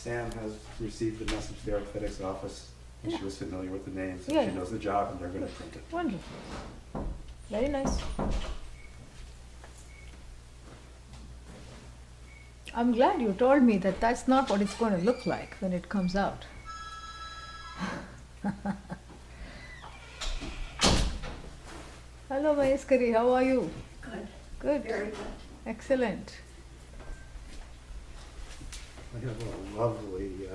Sam has received the message there at FedEx office, and she was familiar with the names, so Yeah. she knows the job, and they're going to print it. Wonderful. Very nice. I'm glad you told me that that's not what it's going to look like when it comes out. Hello, Maheskari, how are you? Good. Good. Very good. Excellent. I have a lovely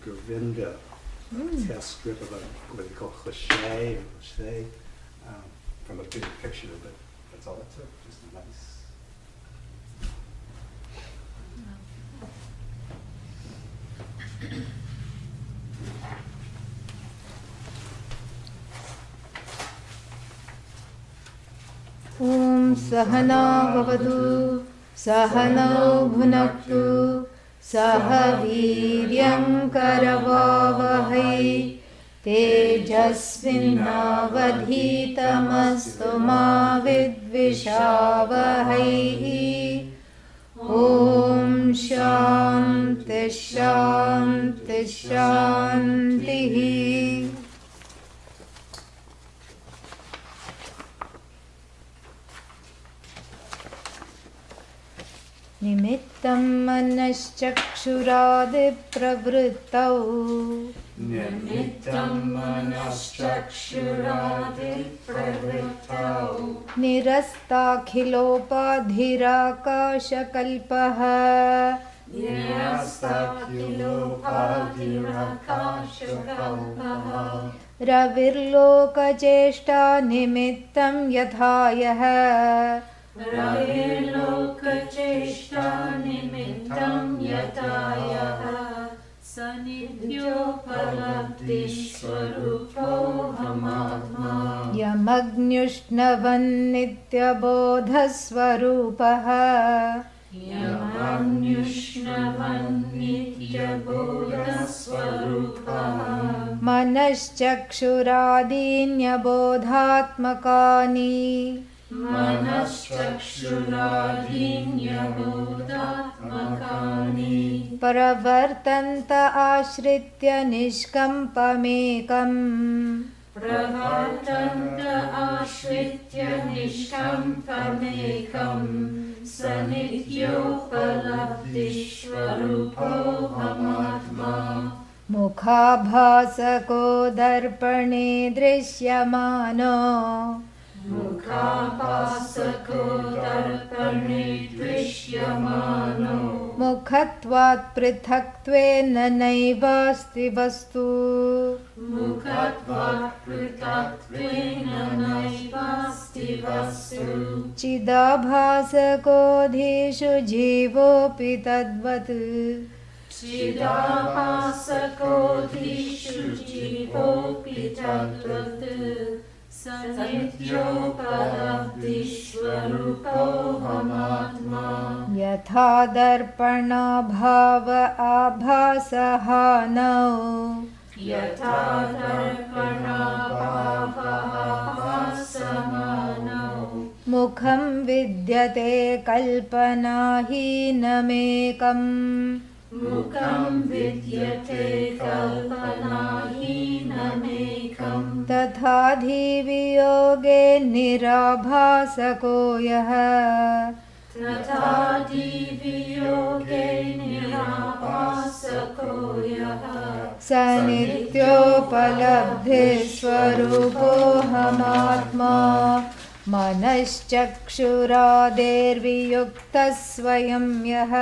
Govinda test strip of a, what they call cliche, from a big picture, but that's all it took, just a nice. Om Sahana Bhavatu Sahanau Bhunaktu Saha Viryam Karavavahai Tejasvinnavadhitamastu ma vidvishavahai. Om Shanti Shanti Shanti. Nimittam manaschakshuradipravrittau Nimittam manaschakshuradipravrittau nirastakhilopadhirakashakalpaha nirastakhilopadhirakashakalpaha ravirlokacheshta nimittam yathayaha ravirlokacheshta nimittam yatayaha sanidhyopalabdhiswarupo hamatma yamagnyushnavan nityabodhaswarupaha yamanyushnavan nityabodhaswarupaha manaschakshuradīnyabodhatmakāni manaschakshuradīnyabodhatmakāni pravartanta ashritya nishkampamekam pravartanta ashritya nishkampamekam sanidhyopalabdhiswarupo hamatma mukhabhasako darpane drishyamano mukhabhasako darpane drishyamano mukhatvat prithaktvēna naivasti vastu mukhatvat pritatvena naivasti vastu chidabhasako dhishu jivopi tadvat chidabhasako dhishu jivopi tadvat sanidhyopalabdhiswarupo hamatma yatha darpana bhava abhasahanau yatha darpana bhavahasamanau mukham vidyate kalpanahinamekam mukham vidyate kalpanahinamekam तथाधि वियोगे निराभासको यः तथाधि वियोगे निराभासको यः स नित्योपलब्धिस्वरूपोऽहमात्मा मनश्चक्षुरादेर्वियुक्तः स्वयं यः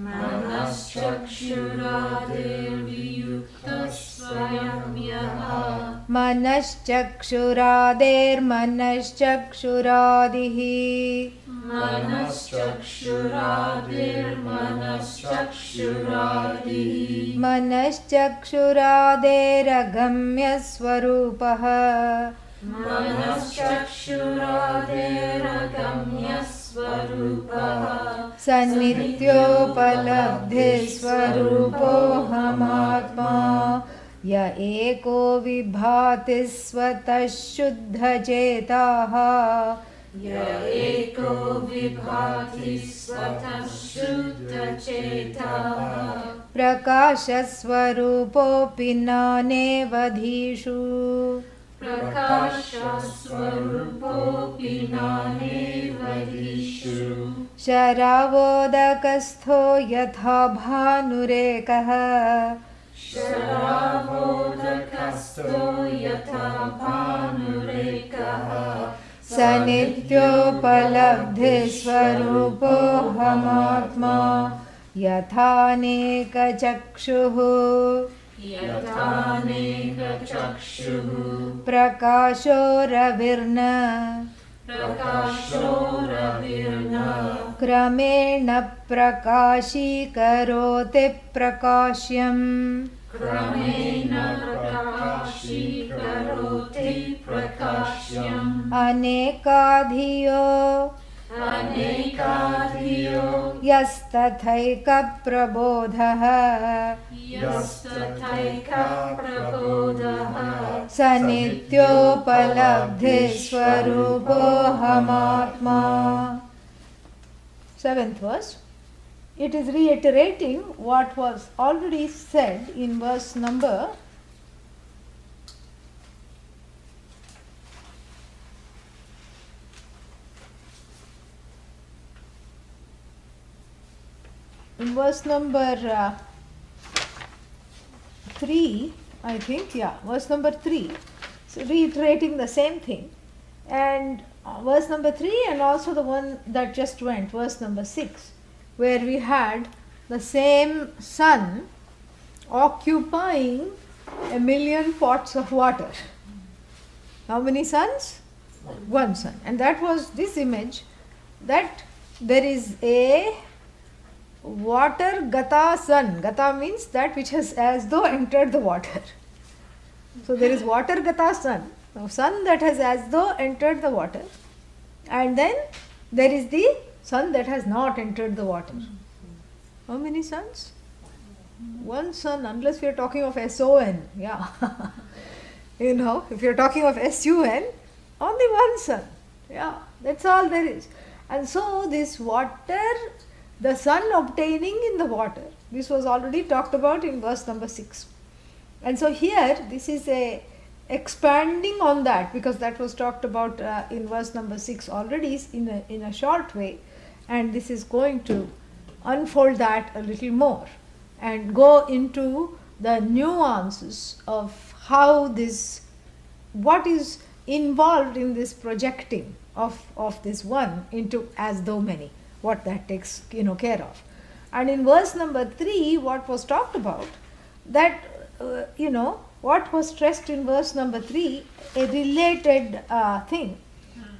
मनश्चक्षुरादेर्वियुक्तः स्वयं यः मनश्चक्षुरादेर्मनश्चक्षुरादिः मनश्चक्षुरादेर्मनश्चक्षुरादिः मनश्चक्षुरादेरगम्यस्वरूपः मनश्चक्षुरादेरगम्यस्वरूपः स नित्योपलब्धिस्वरूपोऽहमात्मा य एको विभाति स्वतः शुद्धचेताः Ya eko vibhati svatam shuddha chetah. Prakashasvarupopi nanevadhishu. Prakasha swarupopi nanevadhishu. Sharavodakastho yatha bhanurekaha. Sharavodakasto yatha bhanurekaha. Sanithyopalabdhi swarupo hamatma yathaneka chakshuhu. Yataneka chakshuhu. Prakasho ravirna. Prakasho ravirna. Kramena prakashi karoti prakashyam. Kramena prakashi karoti prakashyam. Anekadhiyo Anekadhiyo yastathaika prabodhaha. yastathaika prabodhaha. Sanityopalabdhi swarupohamatma. Seventh verse. It is reiterating what was already said in verse number 3, I think, verse number 3. So reiterating the same thing. And verse number 3 and also the one that just went, verse number 6, where we had the same sun occupying 1,000,000 pots of water. How many suns? One sun. And that was this image that there is a water gata sun. Gata means that which has as though entered the water. So there is water gata sun, a sun that has as though entered the water, and then there is the sun that has not entered the water. How many suns? One sun, unless we are talking of SON. Yeah. If you're talking of SUN, only one sun. Yeah, that's all there is. And so this water, the sun obtaining in the water, this was already talked about in verse number 6. And so here, this is a expanding on that, because that was talked about in verse number 6 already in a short way, and this is going to unfold that a little more and go into the nuances of how this, what is involved in this projecting of this one into as though many, what that takes care of. And in verse number 3, what was talked about, that what was stressed in verse number 3, a related thing,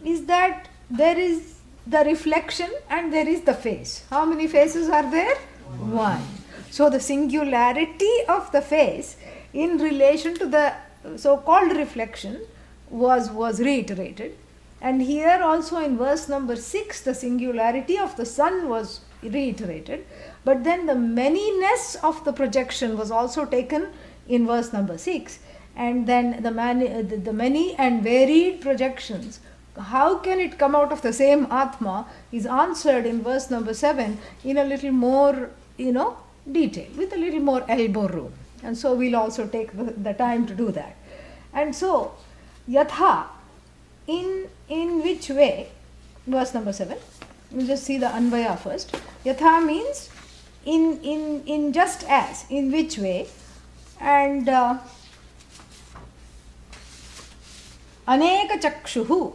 is that there is the reflection and there is the face. How many faces are there? One. So the singularity of the face in relation to the so-called reflection was reiterated. And here also in verse number 6, the singularity of the sun was reiterated. But then the manyness of the projection was also taken in verse number 6. And then the many and varied projections, how can it come out of the same Atma, is answered in verse number 7 in a little more, detail, with a little more elbow room. And so we'll also take the time to do that. And so, yatha, in which way, verse number 7, we'll just see the Anvaya first. Yatha means in just as, in which way, and aneka chakshuhu.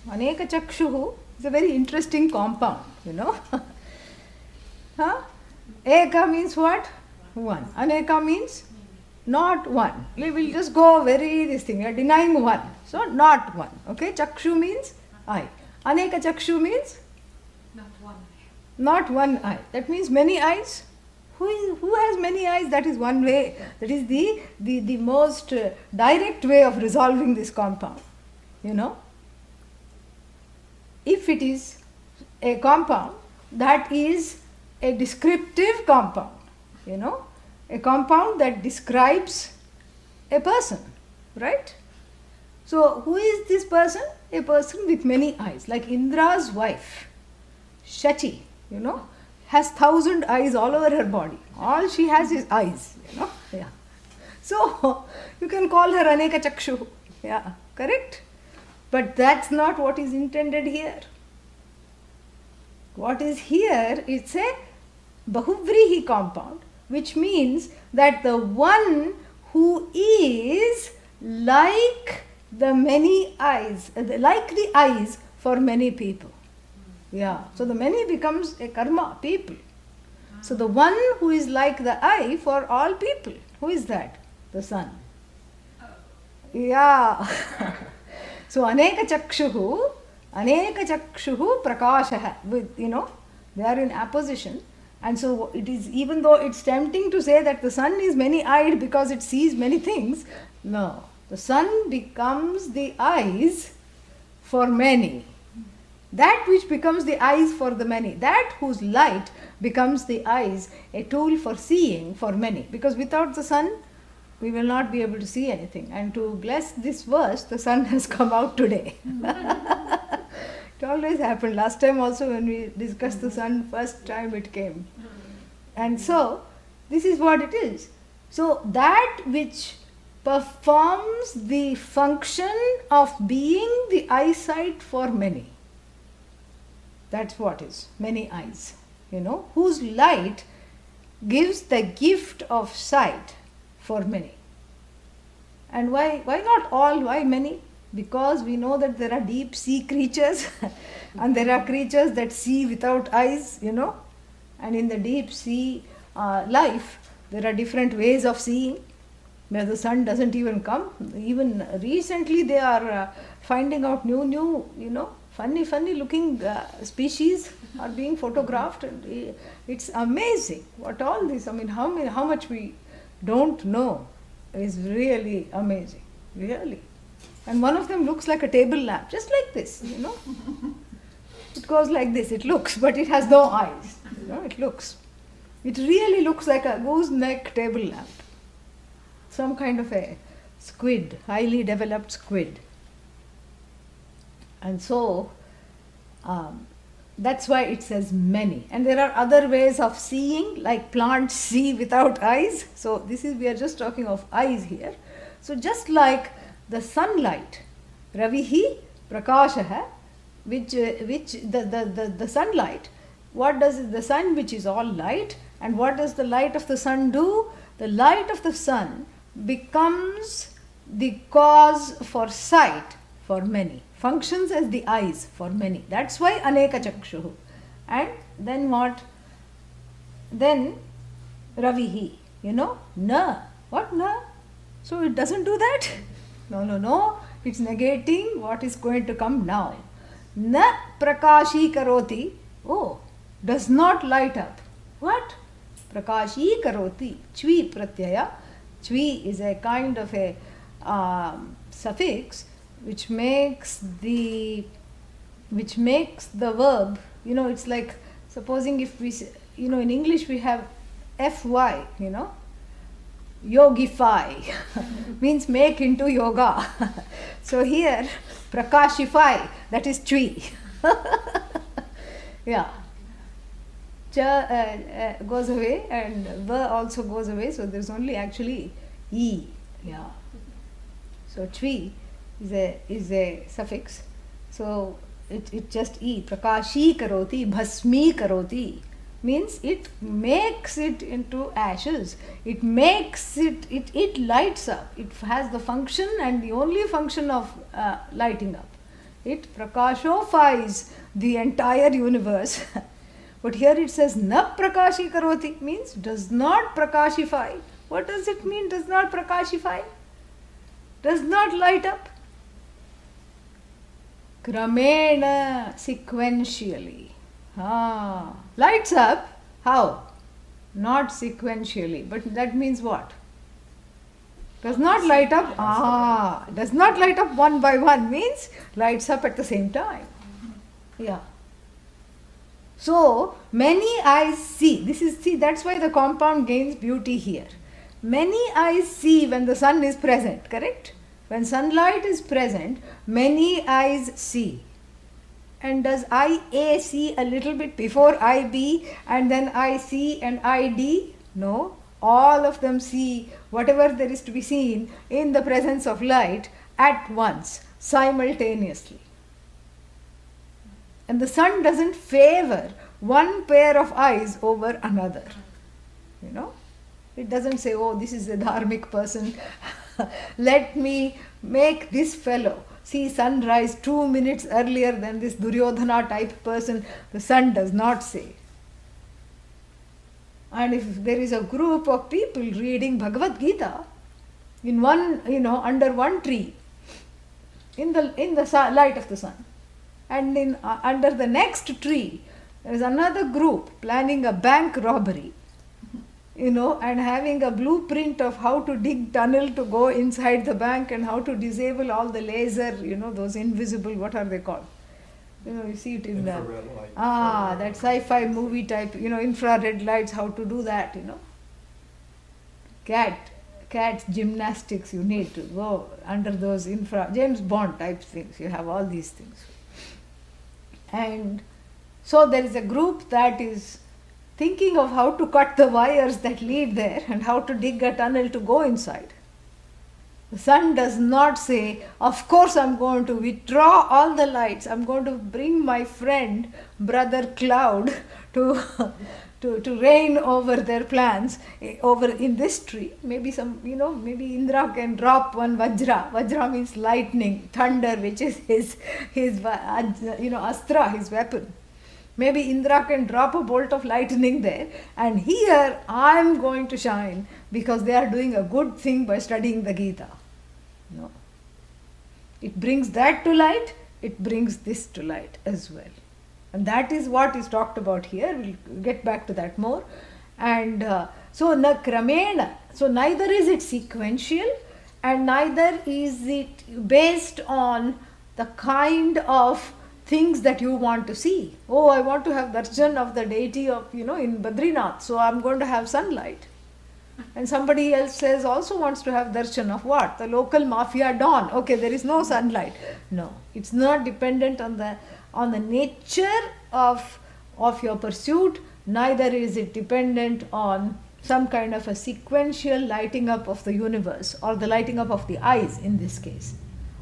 Aneka chakshuhu is a very interesting compound, Huh? Eka means what? One. Aneka means not one. We will just go this thing. We are denying one. So not one. Okay? Chakshu means eye. Aneka chakshu means? Not one eye. Not one eye. That means many eyes. Who has many eyes? That is one way. That is the most direct way of resolving this compound. If it is a compound that is a descriptive compound, a compound that describes a person, right? So who is this person? a person with many eyes. Like Indra's wife, Shachi, has 1,000 eyes all over her body. All she has is eyes, Yeah. So, you can call her Aneka Chakshu. Yeah, correct? But that's not what is intended here. What is here, it's a Bahuvrihi compound, which means that the one who is like the many eyes, like the eyes for many people. Yeah, so the many becomes a karma, people. So the one who is like the eye for all people, who is that? The sun. Yeah. So Aneka Chakshuhu Prakashaha, with, they are in apposition. And so it is, even though it's tempting to say that the sun is many-eyed because it sees many things, no. The sun becomes the eyes for many. That which becomes the eyes for the many, that whose light becomes the eyes, a tool for seeing for many. Because without the sun, we will not be able to see anything. And to bless this verse, the sun has come out today. It always happened. Last time also when we discussed the sun, first time it came. And so, this is what it is. So, that which performs the function of being the eyesight for many. That's what is, many eyes, whose light gives the gift of sight for many. And why not all, why many? Because we know that there are deep sea creatures and there are creatures that see without eyes, and in the deep sea life, there are different ways of seeing, where the sun doesn't even come. Even recently they are finding out new, funny looking species are being photographed, and it's amazing what all this, how much we don't know is really amazing, really. And one of them looks like a table lamp, just like this, It goes like this, it looks, but it has no eyes, it looks. It really looks like a gooseneck table lamp. Some kind of a squid, highly developed squid. And so, that's why it says many. And there are other ways of seeing, like plants see without eyes. So we are just talking of eyes here. So just like the sunlight, Ravihi Prakashaha, which the sunlight, what does the sun, which is all light, and what does the light of the sun do? The light of the sun becomes the cause for sight for many, functions as the eyes for many. That's why Aneka Chakshuhu. And then what? Then Ravihi, na. What na? So it doesn't do that? No. It's negating what is going to come now. Na prakashi karoti. Oh, does not light up. What? Prakashi karoti. Chvi pratyaya. Chvi is a kind of a suffix which makes the verb, it's like, supposing if we, in English we have fy, yogify, means make into yoga. So here, prakashify, that is chvi. Yeah. Cha goes away and va also goes away, so there's only actually e. Yeah. So chvi is a suffix. So it just e. Prakashi karoti, bhasmi karoti, means it makes it into ashes. It makes it lights up. It has the function and the only function of lighting up. It prakashofies the entire universe. But here it says na prakashi karoti, means does not prakashify. What does it mean, does not prakashify? Does not light up. Kramena, sequentially. Lights up, how? Not sequentially, but that means what? Does not light up, does not light up one by one, means lights up at the same time. Yeah. So, many eyes see, that's why the compound gains beauty here. Many eyes see when the sun is present, correct? When sunlight is present, many eyes see. And does eye A see a little bit before eye B and then eye C and eye D? No. All of them see whatever there is to be seen in the presence of light at once, simultaneously. And the sun doesn't favor one pair of eyes over another. You know? It doesn't say, oh, this is a dharmic person. Let me make this fellow see sunrise 2 minutes earlier than this Duryodhana type person. The sun does not say. And if there is a group of people reading Bhagavad Gita in one, under one tree, in the light of the sun, and under the next tree, there is another group planning a bank robbery, and having a blueprint of how to dig tunnel to go inside the bank and how to disable all the laser, those invisible, what are they called? You see it in infrared light. that sci-fi movie type, infrared lights, how to do that, Cat's gymnastics, you need to go under those James Bond type things, you have all these things. And so there is a group that is thinking of how to cut the wires that lead there and how to dig a tunnel to go inside. The sun does not say, of course I'm going to withdraw all the lights, I'm going to bring my friend, brother Cloud, to reign over their plans over in this tree. Maybe maybe Indra can drop one Vajra. Vajra means lightning, thunder, which is his astra, his weapon. Maybe Indra can drop a bolt of lightning there, and here I am going to shine because they are doing a good thing by studying the Gita. No. It brings that to light, it brings this to light as well. And that is what is talked about here. We'll get back to that more. And so na kramena, so neither is it sequential and neither is it based on the kind of things that you want to see. Oh, I want to have darshan of the deity of, in Badrinath, so I'm going to have sunlight. And somebody else says also wants to have darshan of what? The local mafia don. Okay, there is no sunlight. No, it's not dependent on the nature of your pursuit, neither is it dependent on some kind of a sequential lighting up of the universe or the lighting up of the eyes in this case.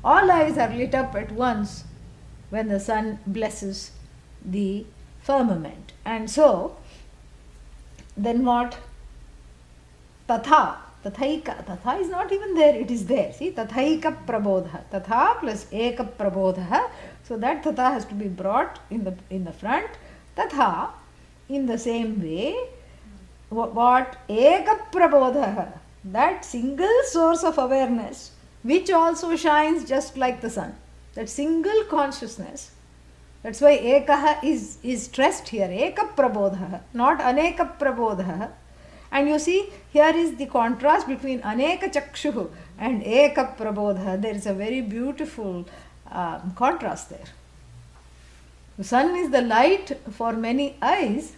All eyes are lit up at once when the sun blesses the firmament. And so, then what? Tatha. Tatha is not even there, it is there. See, tathaika prabodha. Tatha plus eka prabodha. So that tatha has to be brought in the front. Tatha, in the same way, what? Eka prabodha. That single source of awareness, which also shines just like the sun. That single consciousness, that's why ekaha is stressed here, eka prabodha, not aneka prabodha. And you see, here is the contrast between aneka chakshuhu and eka prabodha. There is a very beautiful contrast there. The sun is the light for many eyes,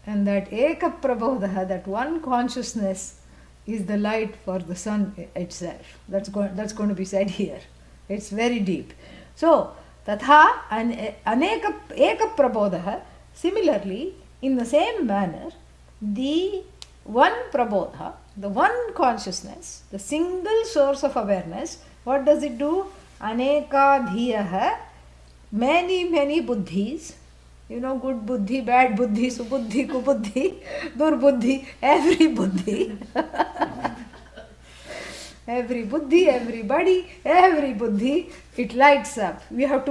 and that eka prabodha, that one consciousness, is the light for the sun itself. That's going to be said here. It's very deep. So, tatha aneka eka prabodha. Similarly, in the same manner, the one prabodha, the one consciousness, the single source of awareness, what does it do? Aneka dhiyaha, many buddhis, good buddhi, bad buddhi, subuddhi, kubuddhi, durbuddhi, every buddhi. Every buddhi, everybody, every buddhi, it lights up. You have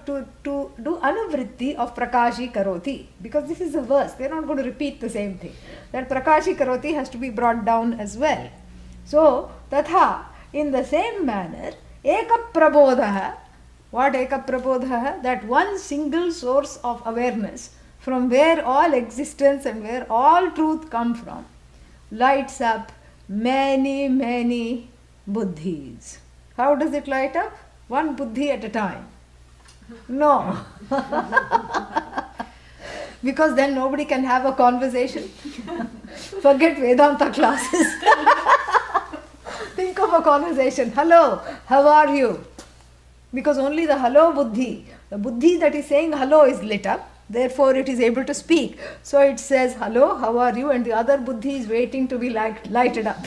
to do anuvritti of prakashi karoti, because this is a verse. They are not going to repeat the same thing. That prakashi karoti has to be brought down as well. So, tatha, in the same manner, eka prabodha. What eka prabodha? That one single source of awareness from where all existence and where all truth come from, lights up many buddhis. How does it light up? One buddhi at a time. No. Because then nobody can have a conversation. Forget Vedanta classes. Think of of a conversation. Hello, how are you? Because only the hello buddhi, the buddhi that is saying hello is lit up. Therefore, it is able to speak. So it says, hello, how are you? And the other buddhi is waiting to be lighted up.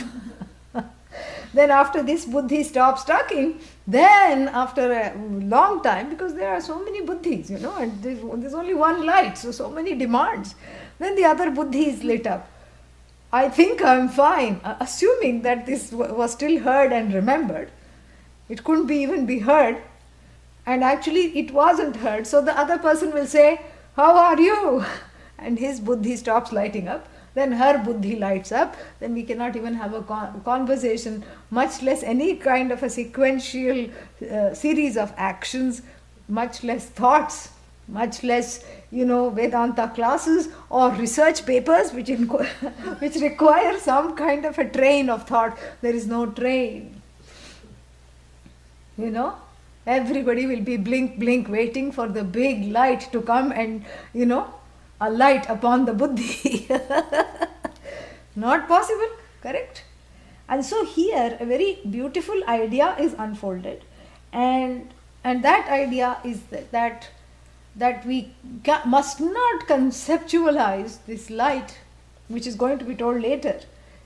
Then after this buddhi stops talking, then after a long time, because there are so many buddhis, and there's only one light, so many demands. Then the other buddhi is lit up. I think I'm fine, assuming that this was still heard and remembered. It couldn't even be heard, and actually it wasn't heard. So the other person will say, how are you? And his buddhi stops lighting up. Then her buddhi lights up. Then we cannot even have a conversation, much less any kind of a sequential series of actions, much less thoughts, much less, Vedanta classes or research papers which require some kind of a train of thought. There is no train. Everybody will be blink, blink, waiting for the big light to come and, a light upon the buddhi. Not possible, correct? And so here a very beautiful idea is unfolded, and that idea is that we must not conceptualize this light, which is going to be told later,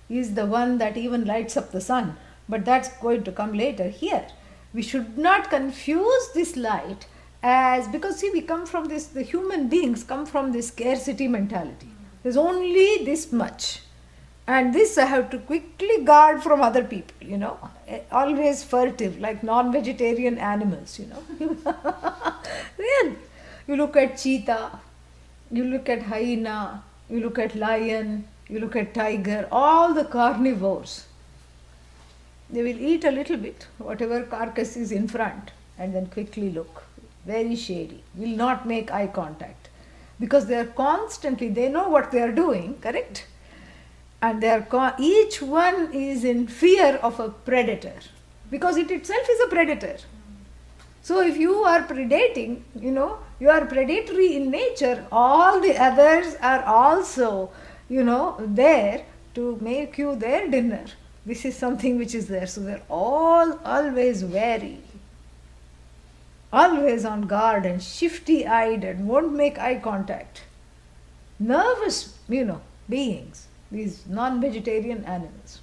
is the one that even lights up the sun, but that's going to come later. Here we should not confuse this light as, because see, we come from this, the human beings come from this scarcity mentality. There's only this much, and this I have to quickly guard from other people, always furtive, like non-vegetarian animals, Really. You look at cheetah, you look at hyena, you look at lion, you look at tiger, all the carnivores. They will eat a little bit, whatever carcass is in front, and then quickly look. Very shady, will not make eye contact. Because they are constantly, they know what they are doing, correct? And they are each one is in fear of a predator. Because it itself is a predator. So if you are predating, you are predatory in nature, all the others are also, there to make you their dinner. This is something which is there. So they're all always wary, always on guard and shifty-eyed and won't make eye contact. Nervous, beings, these non-vegetarian animals.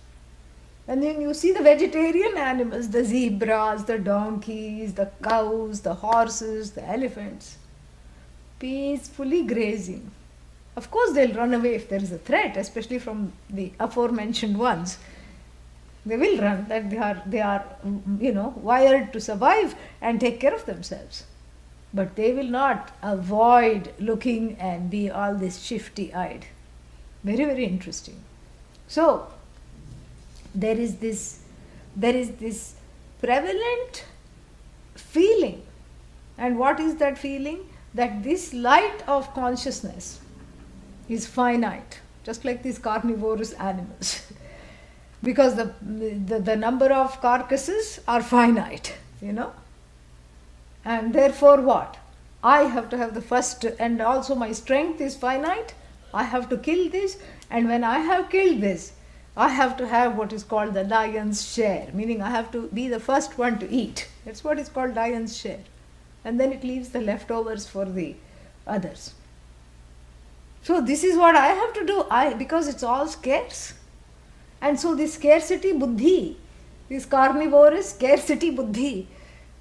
And then you see the vegetarian animals, the zebras, the donkeys, the cows, the horses, the elephants, peacefully grazing. Of course they'll run away if there is a threat, especially from the aforementioned ones. They will run, that they are wired to survive and take care of themselves. But they will not avoid looking and be all this shifty-eyed. Very, very interesting. So there is this prevalent feeling. And what is that feeling? That this light of consciousness is finite, just like these carnivorous animals. Because the number of carcasses are finite, And therefore what? I have to have the first, and also my strength is finite. I have to kill this, and when I have killed this, I have to have what is called the lion's share, meaning I have to be the first one to eat. That's what is called lion's share. And then it leaves the leftovers for the others. So this is what I have to do, because it's all scarce. And so this scarcity buddhi, this carnivorous scarcity buddhi,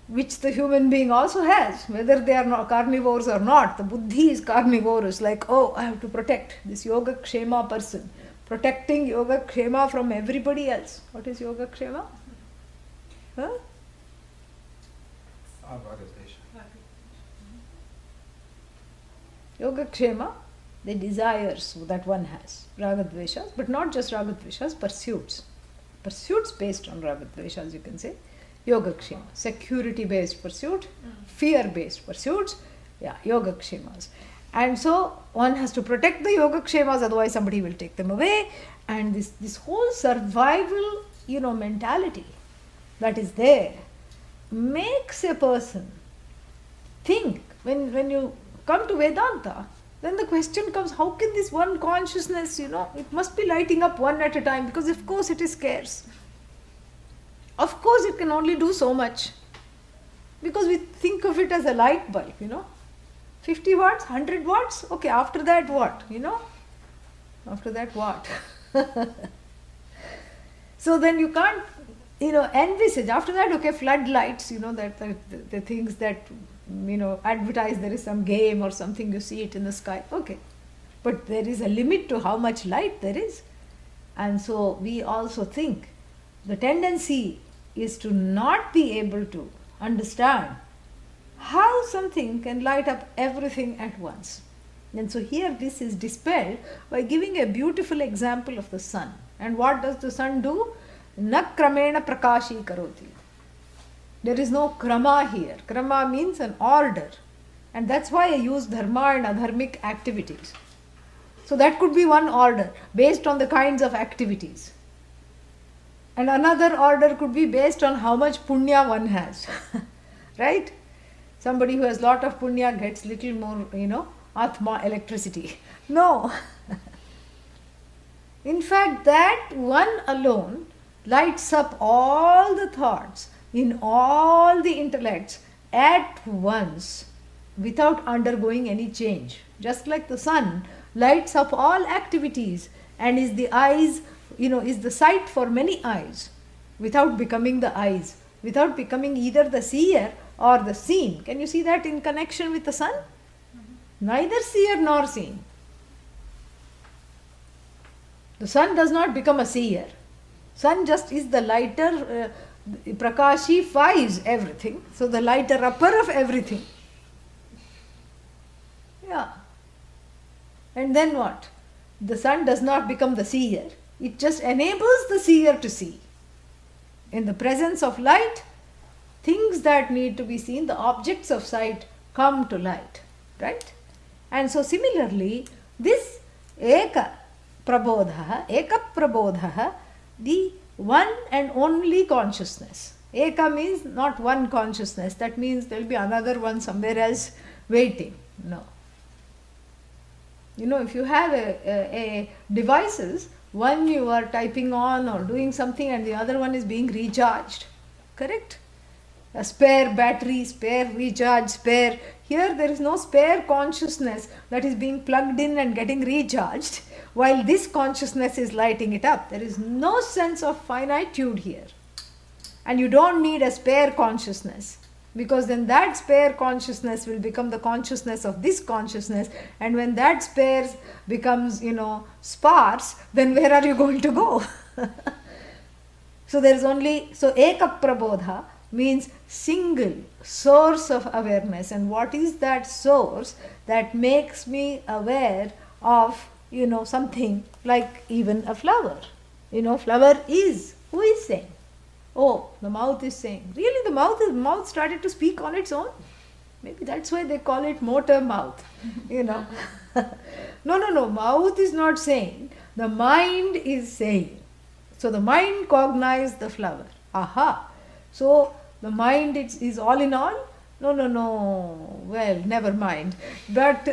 which the human being also has, whether they are not carnivores or not, the buddhi is carnivorous, like, I have to protect this yoga kshema person, protecting yoga kshema from everybody else. What is yoga kshema? Huh? Yoga kshema, the desires that one has, ragadveshas, but not just ragadveshas, pursuits. Pursuits based on ragadveshas, you can say. Yogakshema, security based pursuit, fear based pursuits, yogakshemas. And so one has to protect the yogakshemas, otherwise somebody will take them away. And this whole survival, mentality that is there makes a person think. When you come to Vedanta, then the question comes, how can this one consciousness, it must be lighting up one at a time, because of course it is scarce. Of course, it can only do so much. Because we think of it as a light bulb, 50 watts, 100 watts, okay, after that what, After that what? So then you can't, envisage. After that, okay, floodlights, that the things that, advertise there is some game or something, you see it in the sky, okay. But there is a limit to how much light there is. And so we also think the tendency is to not be able to understand how something can light up everything at once. And so here this is dispelled by giving a beautiful example of the sun. And what does the sun do? Na kramena prakashi karoti. There is no krama here. Krama means an order. And that's why I use dharma and adharmic activities. So that could be one order based on the kinds of activities. And another order could be based on how much punya one has. Right? Somebody who has lot of punya gets little more, atma electricity. No. In fact, that one alone lights up all the thoughts in all the intellects at once without undergoing any change. Just like the sun lights up all activities and is the eyes, is the sight for many eyes without becoming the eyes, without becoming either the seer or the seen. Can you see that in connection with the sun? Neither seer nor seen. The sun does not become a seer. Sun just is the lighter, prakashifies everything. So the lighter upper of everything. Yeah. And then what? The sun does not become the seer. It just enables the seer to see. In the presence of light, things that need to be seen, the objects of sight, come to light. Right? And so similarly, this eka prabodha, the one and only consciousness. Eka means not one consciousness. That means there will be another one somewhere else waiting. No. If you have a devices, one you are typing on or doing something and the other one is being recharged. Correct? A spare battery, spare recharge, spare. Here there is no spare consciousness that is being plugged in and getting recharged while this consciousness is lighting it up. There is no sense of finitude here. And you don't need a spare consciousness, because then that spare consciousness will become the consciousness of this consciousness, and when that spare becomes, sparse, then where are you going to go? So there is only, eka prabodha means single source of awareness. And what is that source that makes me aware of, something like even a flower? Flower is, who is saying? Oh, the mouth is saying. Really, the mouth started to speak on its own? Maybe that's why they call it motor mouth, No, mouth is not saying. The mind is saying. So the mind cognized the flower. Aha. So the mind is all in all? No. Well, never mind. But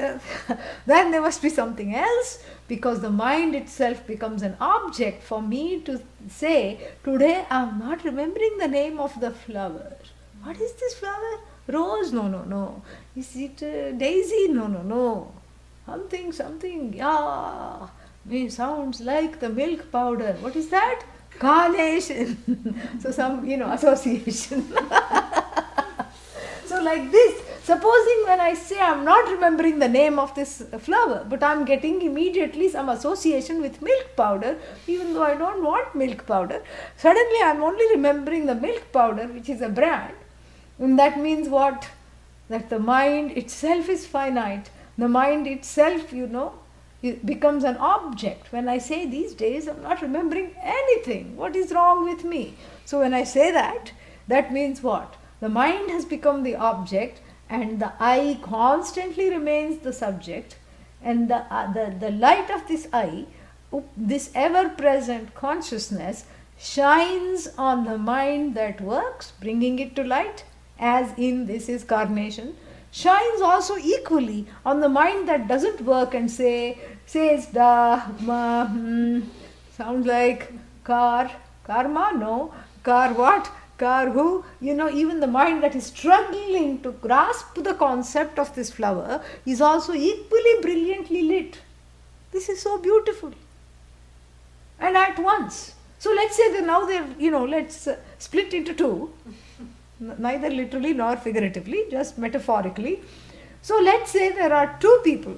then there must be something else, because the mind itself becomes an object for me to say, today I am not remembering the name of the flower. What is this flower? Rose? No. Is it daisy? No. Something. Yeah. It sounds like the milk powder. What is that? Carnation. So some, association. So like this, supposing when I say I'm not remembering the name of this flower, but I'm getting immediately some association with milk powder, even though I don't want milk powder, suddenly I'm only remembering the milk powder, which is a brand. And that means what? That the mind itself is finite. The mind itself, it becomes an object. When I say these days I'm not remembering anything, what is wrong with me? So when I say that, that means what? The mind has become the object and the I constantly remains the subject, and the light of this I, this ever-present consciousness, shines on the mind that works, bringing it to light, as in this is carnation, shines also equally on the mind that doesn't work and says da, ma, sounds like karma, no, Car what? Car who? Even the mind that is struggling to grasp the concept of this flower is also equally brilliantly lit. This is so beautiful. And at once. So let's say that now let's split into two. Neither literally nor figuratively, just metaphorically. So let's say there are two people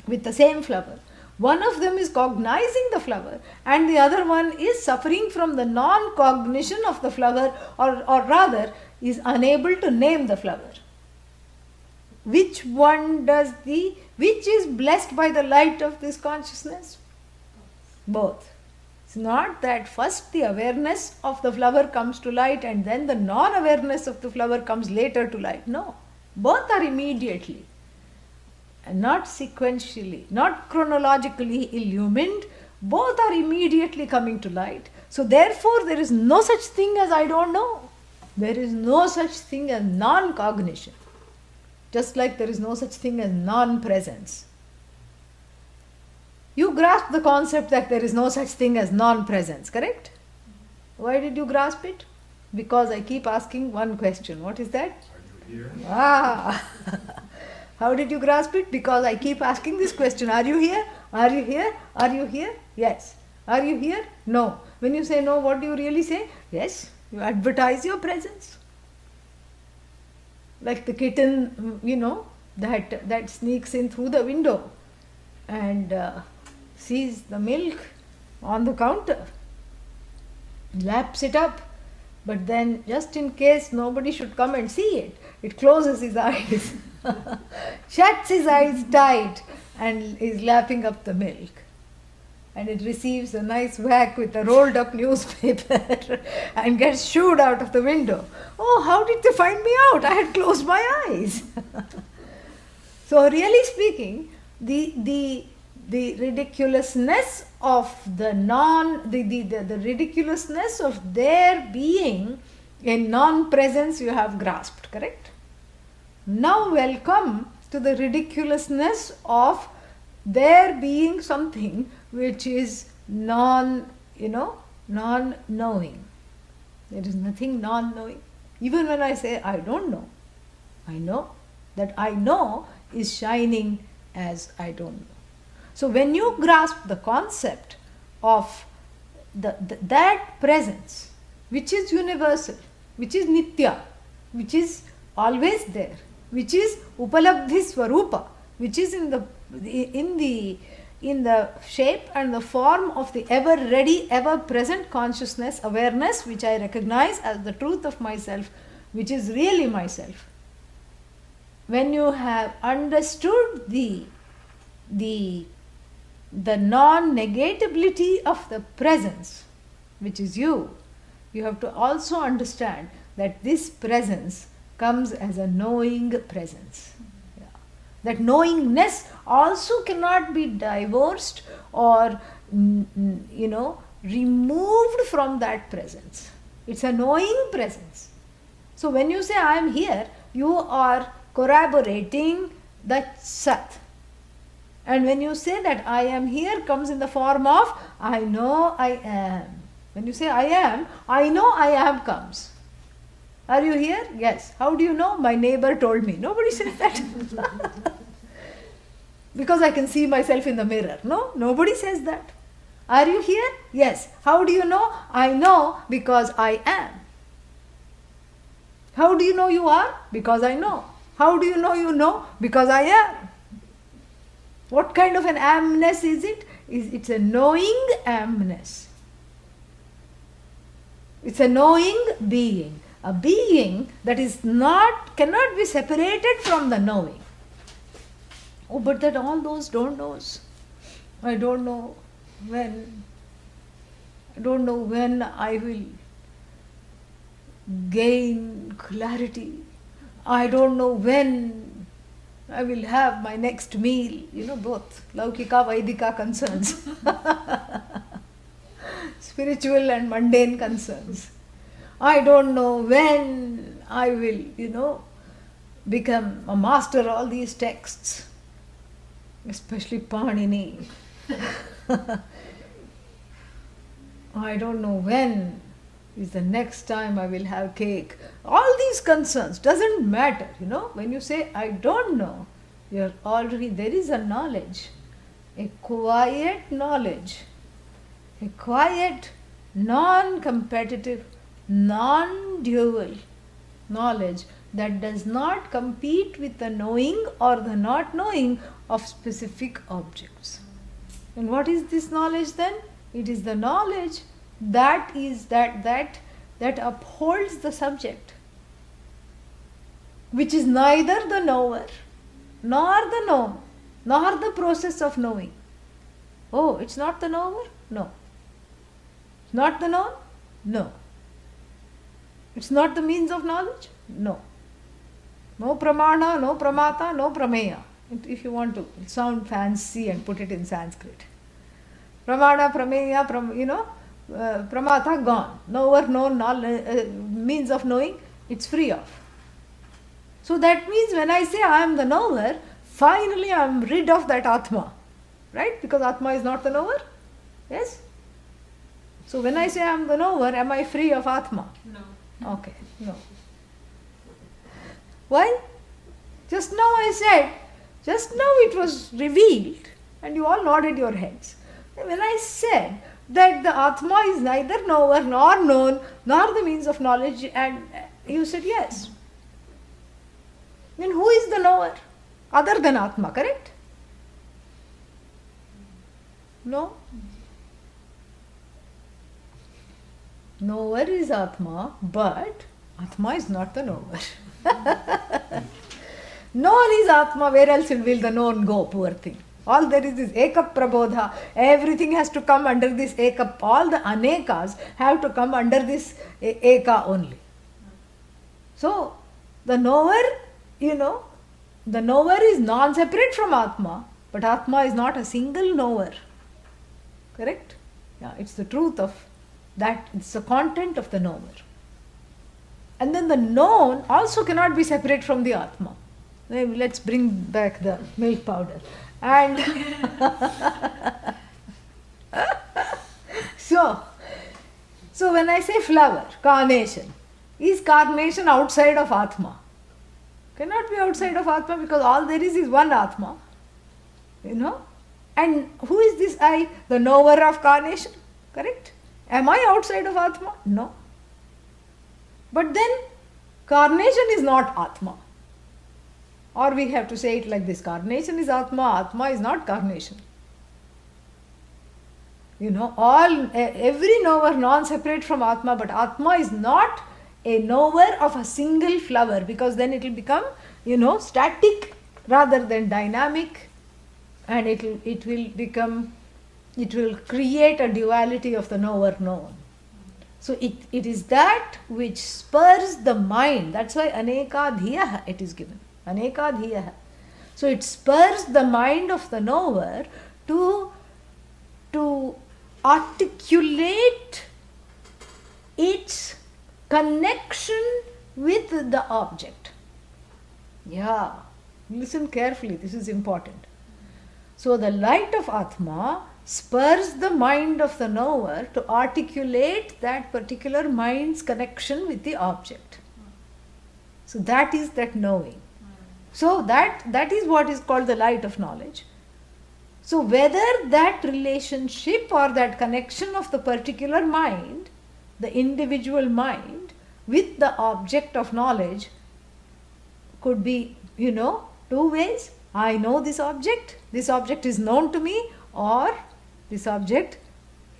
with the same flower. One of them is cognizing the flower and the other one is suffering from the non-cognition of the flower, or rather is unable to name the flower. Which is blessed by the light of this consciousness? Both. It's not that first the awareness of the flower comes to light and then the non-awareness of the flower comes later to light. No. Both are immediately. And not sequentially, not chronologically illumined, both are immediately coming to light. So therefore there is no such thing as I don't know. There is no such thing as non-cognition. Just like there is no such thing as non-presence. You grasp the concept that there is no such thing as non-presence, correct? Why did you grasp it? Because I keep asking one question. What is that? Are you here? How did you grasp it? Because I keep asking this question. Are you here? Are you here? Are you here? Yes. Are you here? No. When you say no, what do you really say? Yes. You advertise your presence. Like the kitten, that sneaks in through the window and sees the milk on the counter, laps it up, but then just in case nobody should come and see it, it closes his eyes, shuts his eyes tight and is lapping up the milk. And it receives a nice whack with a rolled up newspaper and gets shooed out of the window. Oh, how did they find me out? I had closed my eyes. So really speaking, the ridiculousness of the ridiculousness of their being in non-presence you have grasped, correct? Now welcome to the ridiculousness of there being something which is non-knowing. There is nothing non-knowing. Even when I say I don't know, I know that I know is shining as I don't know. So when you grasp the concept of that presence, which is universal, which is nitya, which is always there, which is upalabdhi swarupa, which is in the shape and the form of the ever ready, ever present consciousness, awareness, which I recognize as the truth of myself, which is really myself. When you have understood the non-negatability of the presence, which is you have to also understand that this presence comes as a knowing presence. Yeah. That knowingness also cannot be divorced or removed from that presence. It's a knowing presence. So when you say I am here, you are corroborating that Sat. And when you say that I am here comes in the form of I know I am. When you say I am, I know I am comes. Are you here? Yes. How do you know? My neighbor told me. Nobody says that. Because I can see myself in the mirror. No, nobody says that. Are you here? Yes. How do you know? I know because I am. How do you know you are? Because I know. How do you know you know? Because I am. What kind of an amness is it? It's a knowing amness. It's a knowing being. A being that is cannot be separated from the knowing. Oh, but that all those don't knows. I don't know when I will gain clarity. I don't know when I will have my next meal. Both Laukika, Vaidika concerns. Spiritual and mundane concerns. I don't know when I will, become a master of all these texts, especially Panini. I don't know when, Is the next time I will have cake? All these concerns doesn't matter, When you say, I don't know, there is a knowledge, a quiet knowledge, a quiet, non-competitive, non-dual knowledge that does not compete with the knowing or the not knowing of specific objects. And what is this knowledge then? It is the knowledge that upholds the subject, which is neither the knower nor the known, nor the process of knowing. Oh, it's not the knower? No. It's not the known? No. It's not the means of knowledge? No. No pramana, no pramata, no prameya. If you want to sound fancy and put it in Sanskrit. Pramana, prameya, pramata gone. Knower, known, means of knowing, it's free of. So that means when I say I am the knower, finally I am rid of that Atma. Right? Because Atma is not the knower. Yes? So when I say I am the knower, am I free of Atma? No. Okay, no. Why? Just now it was revealed and you all nodded your heads. When I said that the Atma is neither knower nor known nor the means of knowledge, and you said yes. Then who is the knower? Other than Atma, correct? No? Knower is Atma, but Atma is not the knower. Known is Atma, where else will the known go, poor thing? All there is Eka Prabodha. Everything has to come under this Eka. All the Anekas have to come under this Eka only. So, the knower, the knower is non-separate from Atma, but Atma is not a single knower. Correct? Yeah, it's the truth of that. It's the content of the knower. And then the known also cannot be separate from the Atma. Let's bring back the milk powder. And so when I say flower, carnation, is carnation outside of Atma? Cannot be outside of Atma, because all there is one Atma. And who is this I? The knower of carnation. Correct? Am I outside of Atma? No. But then carnation is not Atma. Or we have to say it like this: carnation is Atma, Atma is not carnation. Every knower non-separate from Atma, but Atma is not a knower of a single flower, because then it will become, static rather than dynamic, and it will create a duality of the knower known. So it is that which spurs the mind. That's why Aneka Dhiyaha it is given. Aneka Dhiyaha. So it spurs the mind of the knower to articulate its connection with the object. Yeah, listen carefully, this is important. So the light of Atma spurs the mind of the knower to articulate that particular mind's connection with the object. So that is that knowing. So that is what is called the light of knowledge. So whether that relationship or that connection of the particular mind, the individual mind, with the object of knowledge could be, two ways. I know this object is known to me, or this object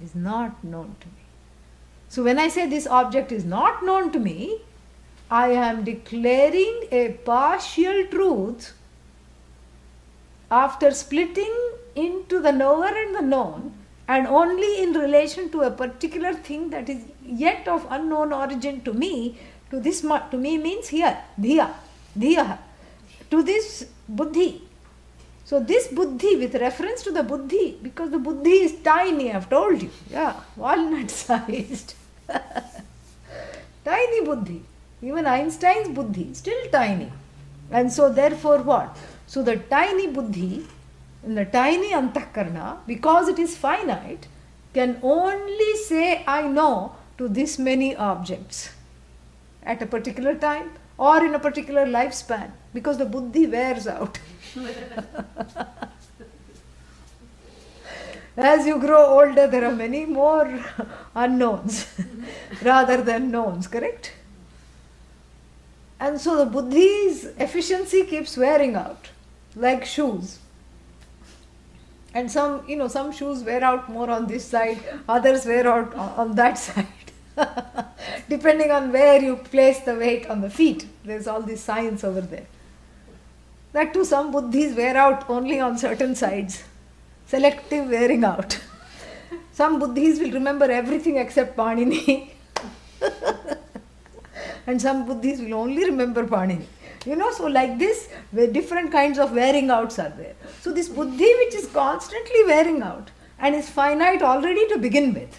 is not known to me. So when I say this object is not known to me, I am declaring a partial truth after splitting into the knower and the known, and only in relation to a particular thing that is yet of unknown origin to me. To me means here, dhiya, to this buddhi. So this buddhi, with reference to the buddhi, because the buddhi is tiny, I have told you, walnut sized. Tiny buddhi. Even Einstein's buddhi, still tiny. And so therefore what? So the tiny buddhi, and the tiny antahkarna, because it is finite, can only say I know to this many objects at a particular time or in a particular lifespan, because the buddhi wears out. As you grow older, there are many more unknowns rather than knowns, correct? And so the buddhi's efficiency keeps wearing out, like shoes. And some shoes wear out more on this side, others wear out on that side. Depending on where you place the weight on the feet. There's all this science over there. That too, some buddhis wear out only on certain sides. Selective wearing out. Some buddhis will remember everything except Panini. And some buddhis will only remember Panini. So like this, where different kinds of wearing outs are there. So this buddhi which is constantly wearing out and is finite already to begin with,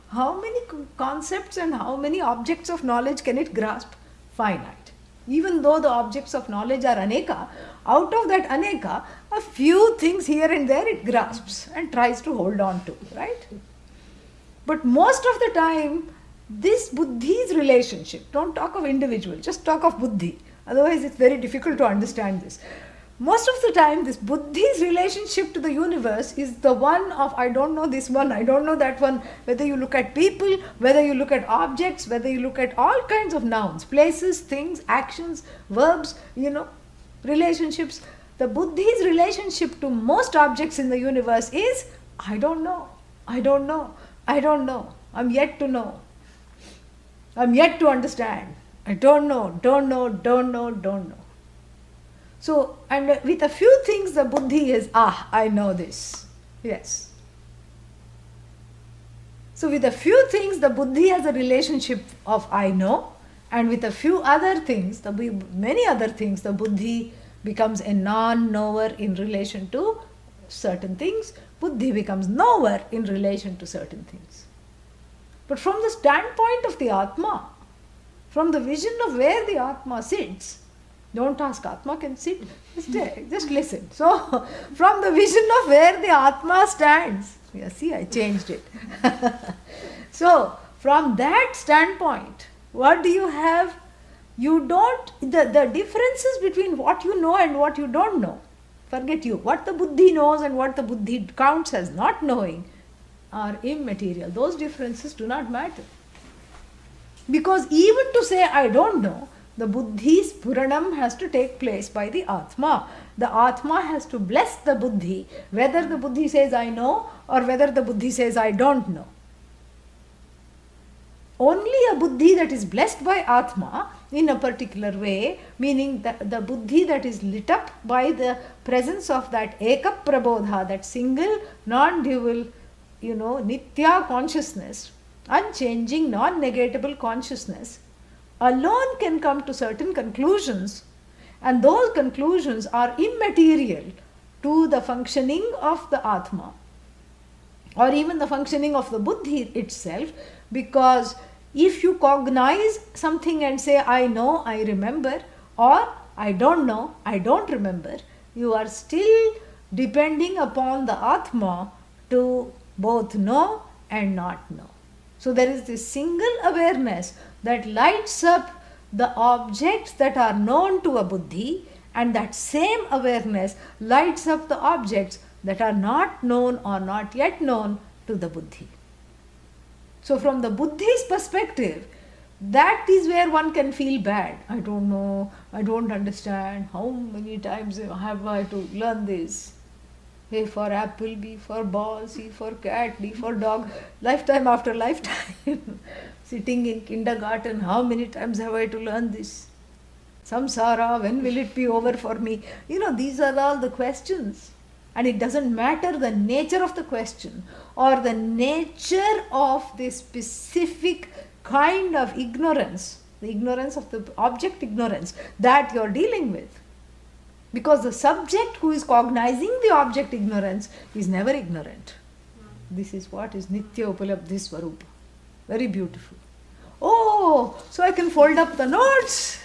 how many concepts and how many objects of knowledge can it grasp? Finite. Even though the objects of knowledge are aneka, out of that aneka, a few things here and there it grasps and tries to hold on to, right? But most of the time, this buddhi's relationship, don't talk of individual, just talk of buddhi. Otherwise, it's very difficult to understand this. Most of the time, this buddhi's relationship to the universe is the one of, I don't know this one, I don't know that one. Whether you look at people, whether you look at objects, whether you look at all kinds of nouns, places, things, actions, verbs, relationships. The buddhi's relationship to most objects in the universe is, I don't know, I don't know, I don't know, I'm yet to know, I'm yet to understand. I don't know, don't know, don't know, don't know. So, and with a few things the buddhi is, I know this. Yes. So with a few things the buddhi has a relationship of I know, and with a few other things, many other things, the buddhi becomes a non-knower in relation to certain things. Buddhi becomes knower in relation to certain things. But from the standpoint of the Atma, from the vision of where the Atma sits, don't ask, Atma can sit, just listen. So, from the vision of where the Atma stands, see, I changed it. So, from that standpoint, what do you have? You don't, the differences between what you know and what you don't know, forget you. What the buddhi knows and what the buddhi counts as not knowing are immaterial. Those differences do not matter. Because even to say I don't know, the buddhi's puranam has to take place by the Atma. The Atma has to bless the buddhi, whether the buddhi says I know or whether the buddhi says I don't know. Only a buddhi that is blessed by Atma in a particular way, meaning the buddhi that is lit up by the presence of that eka prabodha, that single, non-dual, nitya consciousness, unchanging, non-negatable consciousness, alone can come to certain conclusions, and those conclusions are immaterial to the functioning of the Atma or even the functioning of the buddhi itself, because if you cognize something and say I know, I remember, or I don't know, I don't remember, you are still depending upon the Atma to both know and not know. So there is this single awareness that lights up the objects that are known to a buddhi, and that same awareness lights up the objects that are not known or not yet known to the buddhi. So from the buddhi's perspective, that is where one can feel bad. I don't know, I don't understand, how many times have I to learn this? A for apple, B for ball, C for cat, D for dog, lifetime after lifetime. Sitting in kindergarten, how many times have I to learn this? Samsara, when will it be over for me? These are all the questions. And it doesn't matter the nature of the question or the nature of the specific kind of ignorance, the ignorance of the object ignorance that you're dealing with. Because the subject who is cognizing the object ignorance is never ignorant. This is what is Nitya Upalabdhi Swarupa. Very beautiful. Oh, so I can fold up the notes.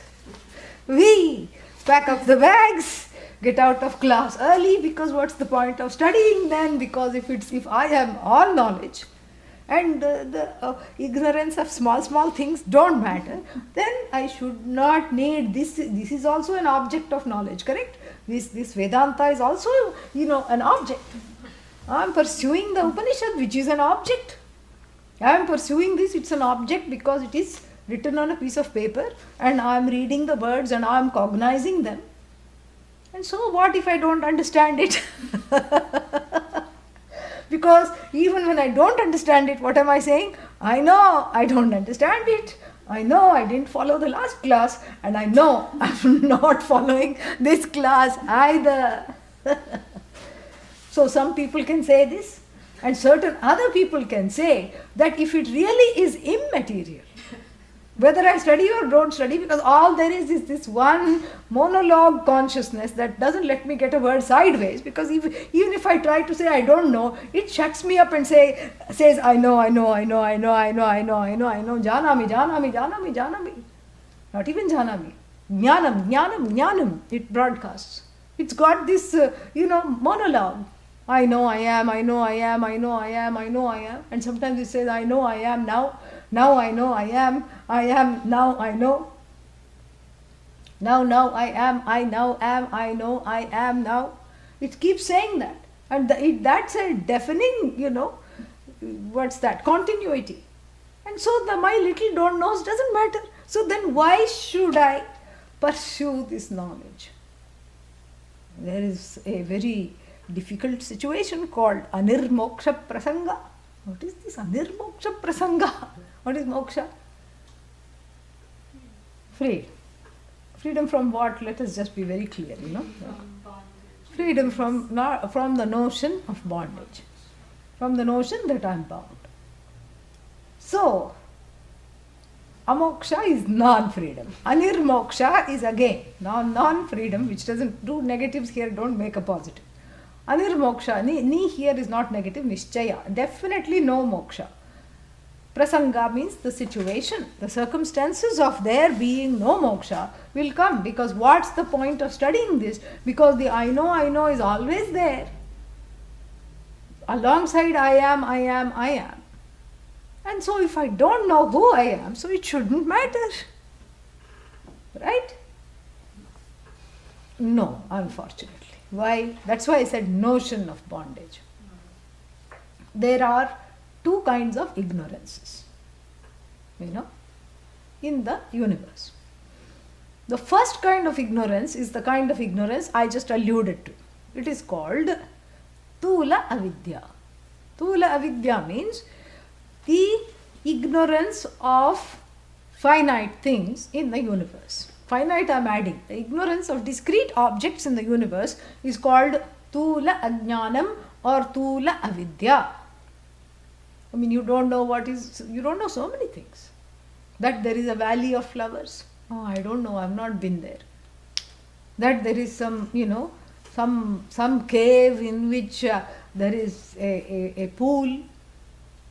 We pack up the bags, get out of class early, because what's the point of studying then? Because if I am all knowledge, and the ignorance of small things don't matter, then I should not need this. This is also an object of knowledge, correct? This Vedanta is also, an object. I am pursuing the Upanishad, which is an object. I am pursuing this, it's an object because it is written on a piece of paper and I am reading the words and I am cognizing them. And so what if I don't understand it? Because even when I don't understand it, what am I saying? I know I don't understand it. I know I didn't follow the last class, and I know I'm not following this class either. So some people can say this, and certain other people can say that if it really is immaterial, whether I study or don't study, because all there is this one monologue consciousness that doesn't let me get a word sideways, because even if I try to say I don't know, it shuts me up and says I know, janami. Not even janami. Jnanam, it broadcasts. It's got this, monologue. I know I am. And sometimes it says I know I am now. Now I know I am. I am now I know. Now I am. I now am. I know I am now. It keeps saying that. And that's a deafening, what's that? Continuity. And so my little don't knows doesn't matter. So then why should I pursue this knowledge? There is a very difficult situation called anirmoksha prasanga. What is this anirmoksha prasanga? What is moksha? Freedom from what? Let us just be very clear, Freedom from the notion of bondage. From the notion that I am bound. So, amoksha is non-freedom. Anirmoksha is again non-freedom, which doesn't do negatives here, don't make a positive. Anirmoksha, ni here is not negative, nishchaya. Definitely no moksha. Prasanga means the situation, the circumstances of there being no moksha will come, because what's the point of studying this? Because the I know is always there. Alongside I am. And so if I don't know who I am, so it shouldn't matter. Right? No, unfortunately. Why? That's why I said notion of bondage. There are two kinds of ignorances, in the universe. The first kind of ignorance is the kind of ignorance I just alluded to. It is called Tula Avidya. Tula Avidya means the ignorance of finite things in the universe. Finite I am adding. The ignorance of discrete objects in the universe is called Tula Ajnanam or Tula Avidya. You don't know you don't know so many things. That there is a valley of flowers. Oh, I don't know, I've not been there. That there is some cave in which there is a pool,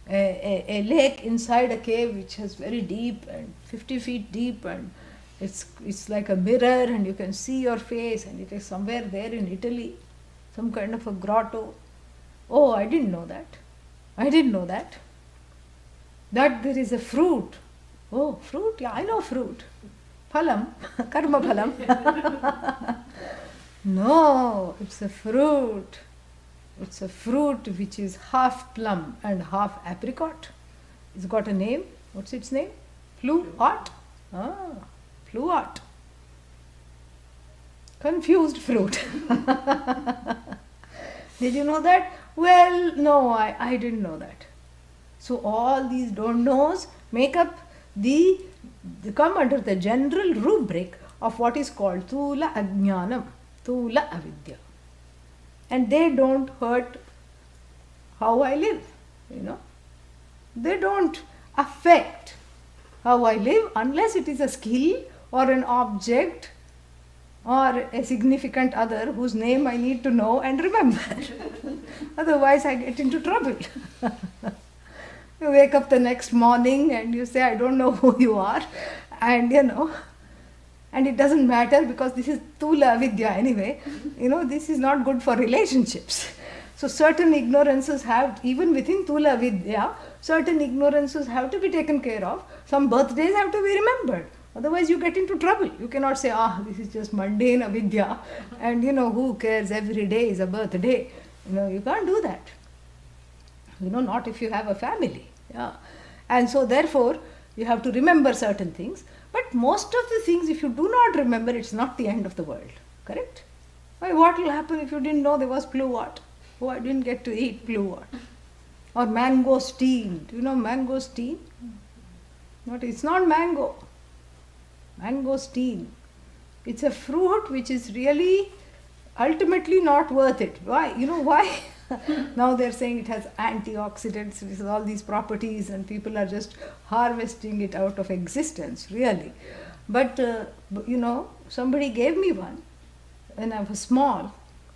a lake inside a cave which is very deep and 50 feet deep, and it's like a mirror and you can see your face, and it is somewhere there in Italy, some kind of a grotto. Oh, I didn't know that. That there is a fruit. Oh, fruit? Yeah, I know fruit. Phalam, karma phalam. No, it's a fruit. It's a fruit which is half plum and half apricot. It's got a name. What's its name? Fluot. Fluot. Confused fruit. Did you know that? Well, no, I didn't know that. So all these don't knows make up they come under the general rubric of what is called Tula Ajnanam, Tula Avidya. And they don't hurt how I live, They don't affect how I live unless it is a skill or an object or a significant other whose name I need to know and remember. Otherwise I get into trouble. You wake up the next morning and you say, I don't know who you are, and and it doesn't matter because this is Tula Avidya anyway. This is not good for relationships. So certain ignorances have, even within Tula Avidya, certain ignorances have to be taken care of. Some birthdays have to be remembered. Otherwise you get into trouble. You cannot say, this is just mundane avidya and who cares, every day is a birthday. You can't do that. Not if you have a family. Yeah. And so therefore you have to remember certain things. But most of the things, if you do not remember, it's not the end of the world. Correct? Why, what will happen if you didn't know there was pluot? Oh, I didn't get to eat pluot. Or mangosteen. Do you know mangosteen? It's not mango. Mangosteen. It's a fruit which is really ultimately not worth it. Why? You know why? Now they're saying it has antioxidants, it has all these properties, and people are just harvesting it out of existence, really. But, somebody gave me one when I was small,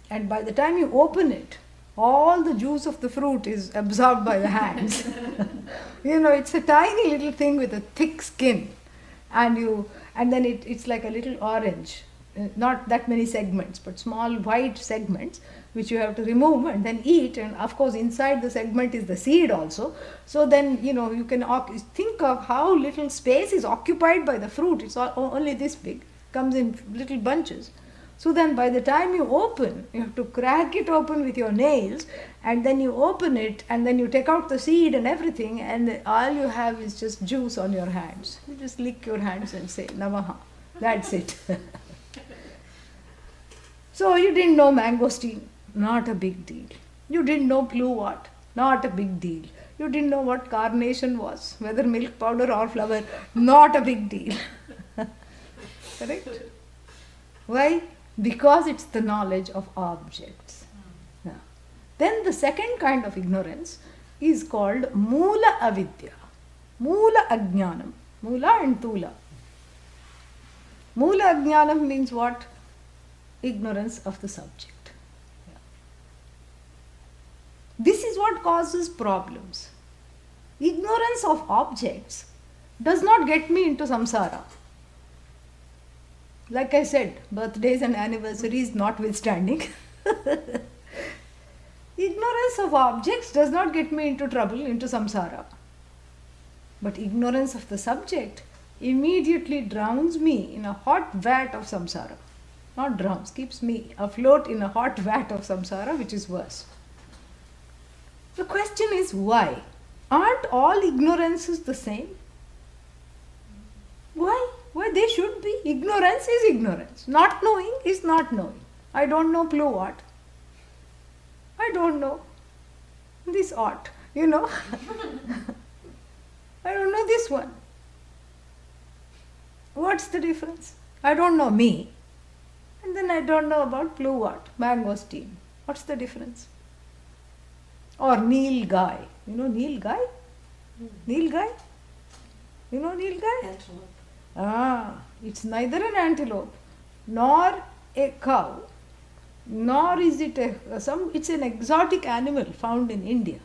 and by the time you open it, all the juice of the fruit is absorbed by the hands. It's a tiny little thing with a thick skin, and then it's like a little orange. Not that many segments, but small white segments which you have to remove and then eat. And of course inside the segment is the seed also. So then you can think of how little space is occupied by the fruit. It's only this big, comes in little bunches. So then by the time you open, you have to crack it open with your nails, and then you open it and then you take out the seed and everything, and all you have is just juice on your hands. You just lick your hands and say Namaha. That's it. So you didn't know mangosteen, not a big deal. You didn't know pluot, not a big deal. You didn't know what carnation was, whether milk powder or flower, not a big deal. Correct? Why? Because it's the knowledge of objects. Now, then the second kind of ignorance is called Moola Avidya. Moola Ajnanam. Moola and Tula. Moola Ajnanam means what? Ignorance of the subject. Yeah. This is what causes problems. Ignorance of objects does not get me into samsara. Like I said, birthdays and anniversaries notwithstanding. Ignorance of objects does not get me into trouble, into samsara. But ignorance of the subject immediately drowns me in a hot vat of samsara. Not drowns, keeps me afloat in a hot vat of samsara, which is worse. The question is why? Aren't all ignorances the same? Why? Why they should be? Ignorance is ignorance. Not knowing is not knowing. I don't know pluot. I don't know this ought, I don't know this one. What's the difference? I don't know me. And then I don't know about pluot, mangosteen. What's the difference? Or Nil Guy. You know Nil Guy? Nil Guy? You know Nil Guy? Antelope. It's neither an antelope nor a cow, nor is it it's an exotic animal found in India.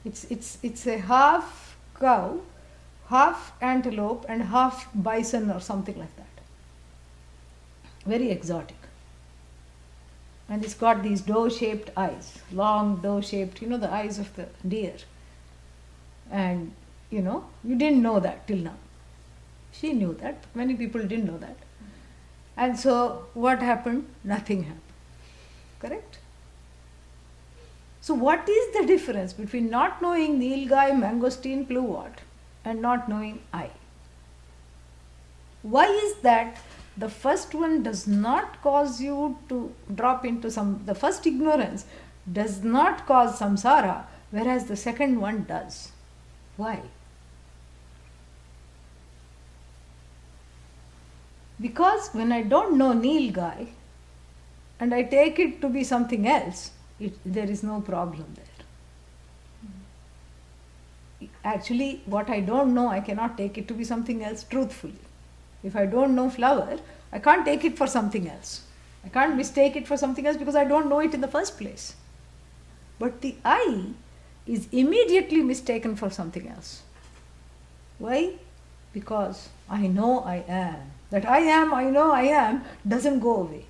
It's a half cow, half antelope and half bison or something like that. Very exotic. And it's got these doe-shaped eyes, long doe-shaped, the eyes of the deer. And, you didn't know that till now. She knew that. Many people didn't know that. And so, what happened? Nothing happened. Correct? So, what is the difference between not knowing Nilgai, mangosteen, pluot and not knowing I? Why is that? The first one does not cause you to drop into the first ignorance does not cause samsara, whereas the second one does. Why? Because when I don't know Nilgai and I take it to be something else, there is no problem there. Actually, what I don't know, I cannot take it to be something else truthfully. If I don't know flower, I can't take it for something else. I can't mistake it for something else because I don't know it in the first place. But the I is immediately mistaken for something else. Why? Because I know I am. That I am, I know I am, doesn't go away.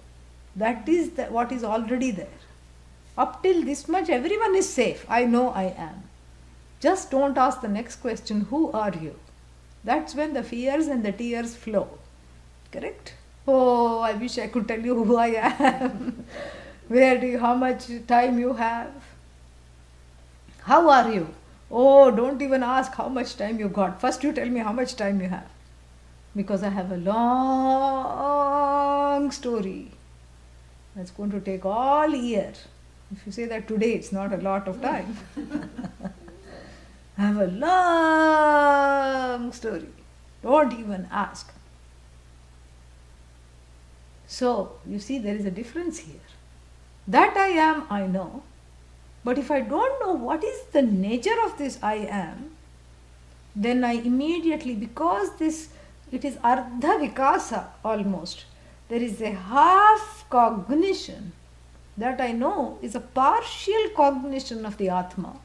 That is what is already there. Up till this much, everyone is safe. I know I am. Just don't ask the next question, who are you? That's when the fears and the tears flow. Correct? Oh, I wish I could tell you who I am. How much time you have? How are you? Oh, don't even ask how much time you got. First you tell me how much time you have. Because I have a long story. That's going to take all year. If you say that today, it's not a lot of time. I have a long story. Don't even ask. So, you see, there is a difference here. That I am, I know. But if I don't know what is the nature of this I am, then I immediately, because it is ardha vikasa almost, there is a half cognition. That I know is a partial cognition of the Atma.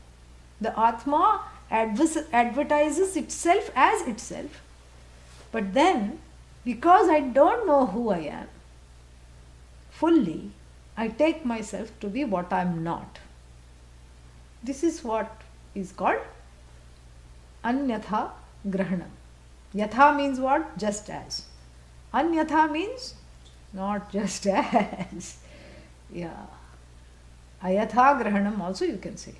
The Atma advertises itself as itself. But then, because I don't know who I am fully, I take myself to be what I am not. This is what is called anyatha grahanam. Yatha means what? Just as. Anyatha means not just as. Yeah. Ayatha grahanam also you can say.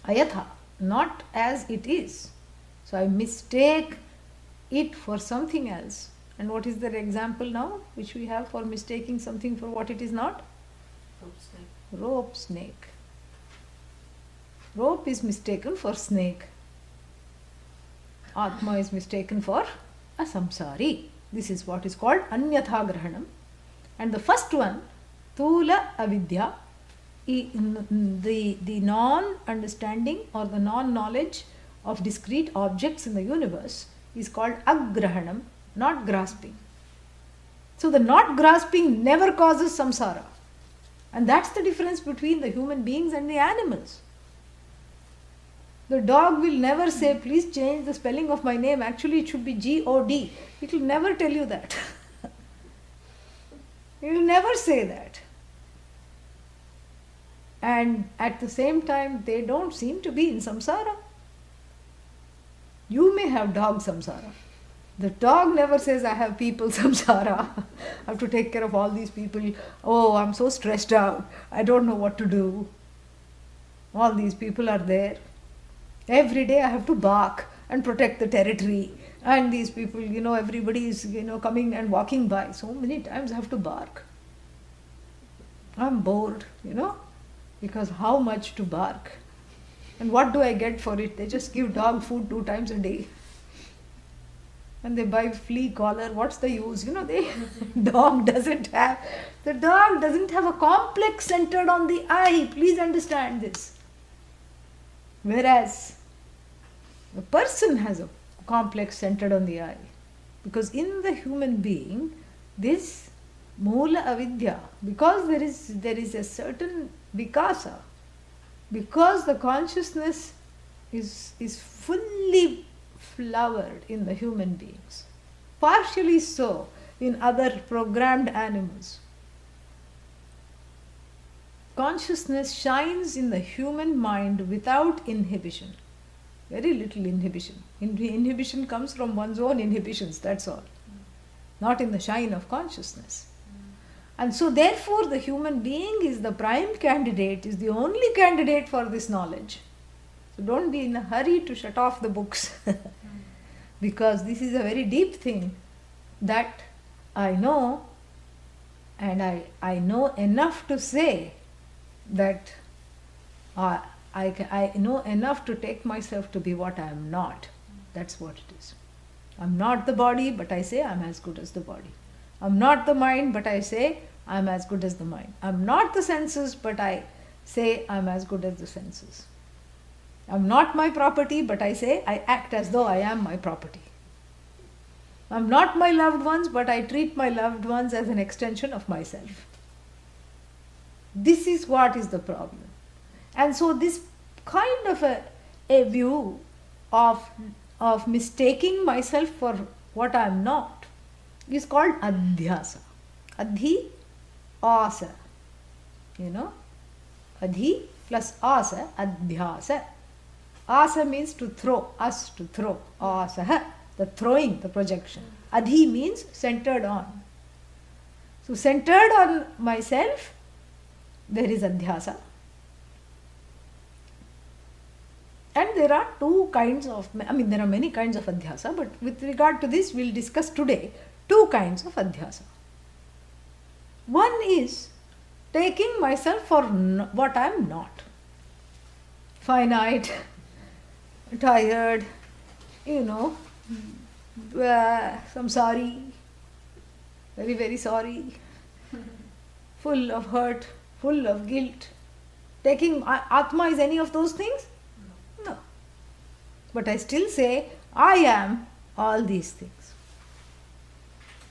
Ayatha, not as it is. So I mistake it for something else. And what is the example now which we have for mistaking something for what it is not? Rope snake. Rope is mistaken for snake. Atma is mistaken for a samsari. This is what is called anyatha grahanam. And the first one, Thula avidya, the non-understanding or the non-knowledge of discrete objects in the universe is called agrahanam, not grasping. So the not grasping never causes samsara. And that's the difference between the human beings and the animals. The dog will never say, please change the spelling of my name. Actually, it should be G-O-D. It will never tell you that. It will never say that. And at the same time, they don't seem to be in samsara. You may have dog samsara. The dog never says, I have people samsara. I have to take care of all these people. Oh, I'm so stressed out. I don't know what to do. All these people are there. Every day I have to bark and protect the territory. And these people, everybody is, coming and walking by. So many times I have to bark. I'm bored, because how much to bark? And what do I get for it? They just give dog food 2 times a day. And they buy flea collar. What's the use? The dog doesn't have a complex centered on the eye. Please understand this. Whereas a person has a complex centered on the eye. Because in the human being, this Moola avidya, because there is a certain vikasa, because the consciousness is fully flowered in the human beings, partially so in other programmed animals. Consciousness shines in the human mind without inhibition. Very little inhibition. Inhibition comes from one's own inhibitions, that's all. Not in the shine of consciousness. And so therefore the human being is the prime candidate, is the only candidate for this knowledge. So don't be in a hurry to shut off the books. Because this is a very deep thing that I know, and I know enough to say that I know enough to take myself to be what I am not. That's what it is. I'm not the body, but I say I'm as good as the body. I'm not the mind, but I say I'm as good as the mind. I'm not the senses, but I say I'm as good as the senses. I'm not my property, but I say I act as though I am my property. I'm not my loved ones, but I treat my loved ones as an extension of myself. This is what is the problem. And so this kind of a view of mistaking myself for what I am not is called adhyasa. Adhi, asa. Adhi plus asa, adhyasa. Asa means to throw, us to throw. Asaha, the throwing, the projection. Adhi means centered on. So centered on myself, there is adhyasa. And there are there are many kinds of adhyasa, but with regard to this, we'll discuss today 2 kinds of adhyasa. One is taking myself for what I am not. Finite, tired, samsari, very, very sorry, full of hurt, full of guilt. Taking Atma is any of those things? No. But I still say, I am all these things.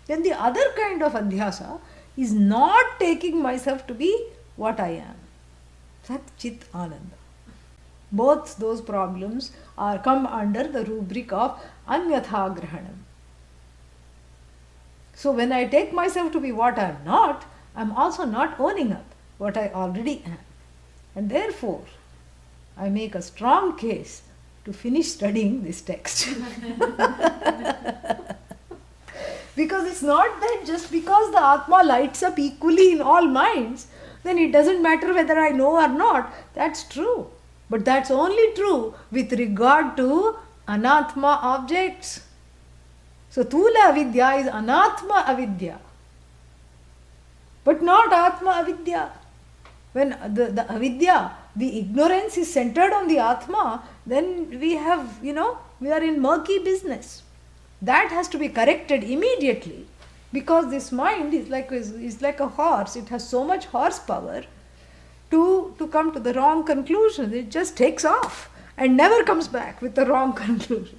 Then the other kind of adhyasa is not taking myself to be what I am. Sat Chit Ananda. Both those problems come under the rubric of Anyatha Grahanam. So when I take myself to be what I am not, I am also not owning up what I already am. And therefore, I make a strong case to finish studying this text. Because it's not that just because the Atma lights up equally in all minds, then it doesn't matter whether I know or not. That's true. But that's only true with regard to anatma objects. So Tula Avidya is anatma avidya, but not atma avidya. When the avidya, the ignorance is centered on the atma, then we have, we are in murky business. That has to be corrected immediately, because this mind is like a horse. It has so much horsepower to come to the wrong conclusion. It just takes off and never comes back with the wrong conclusion.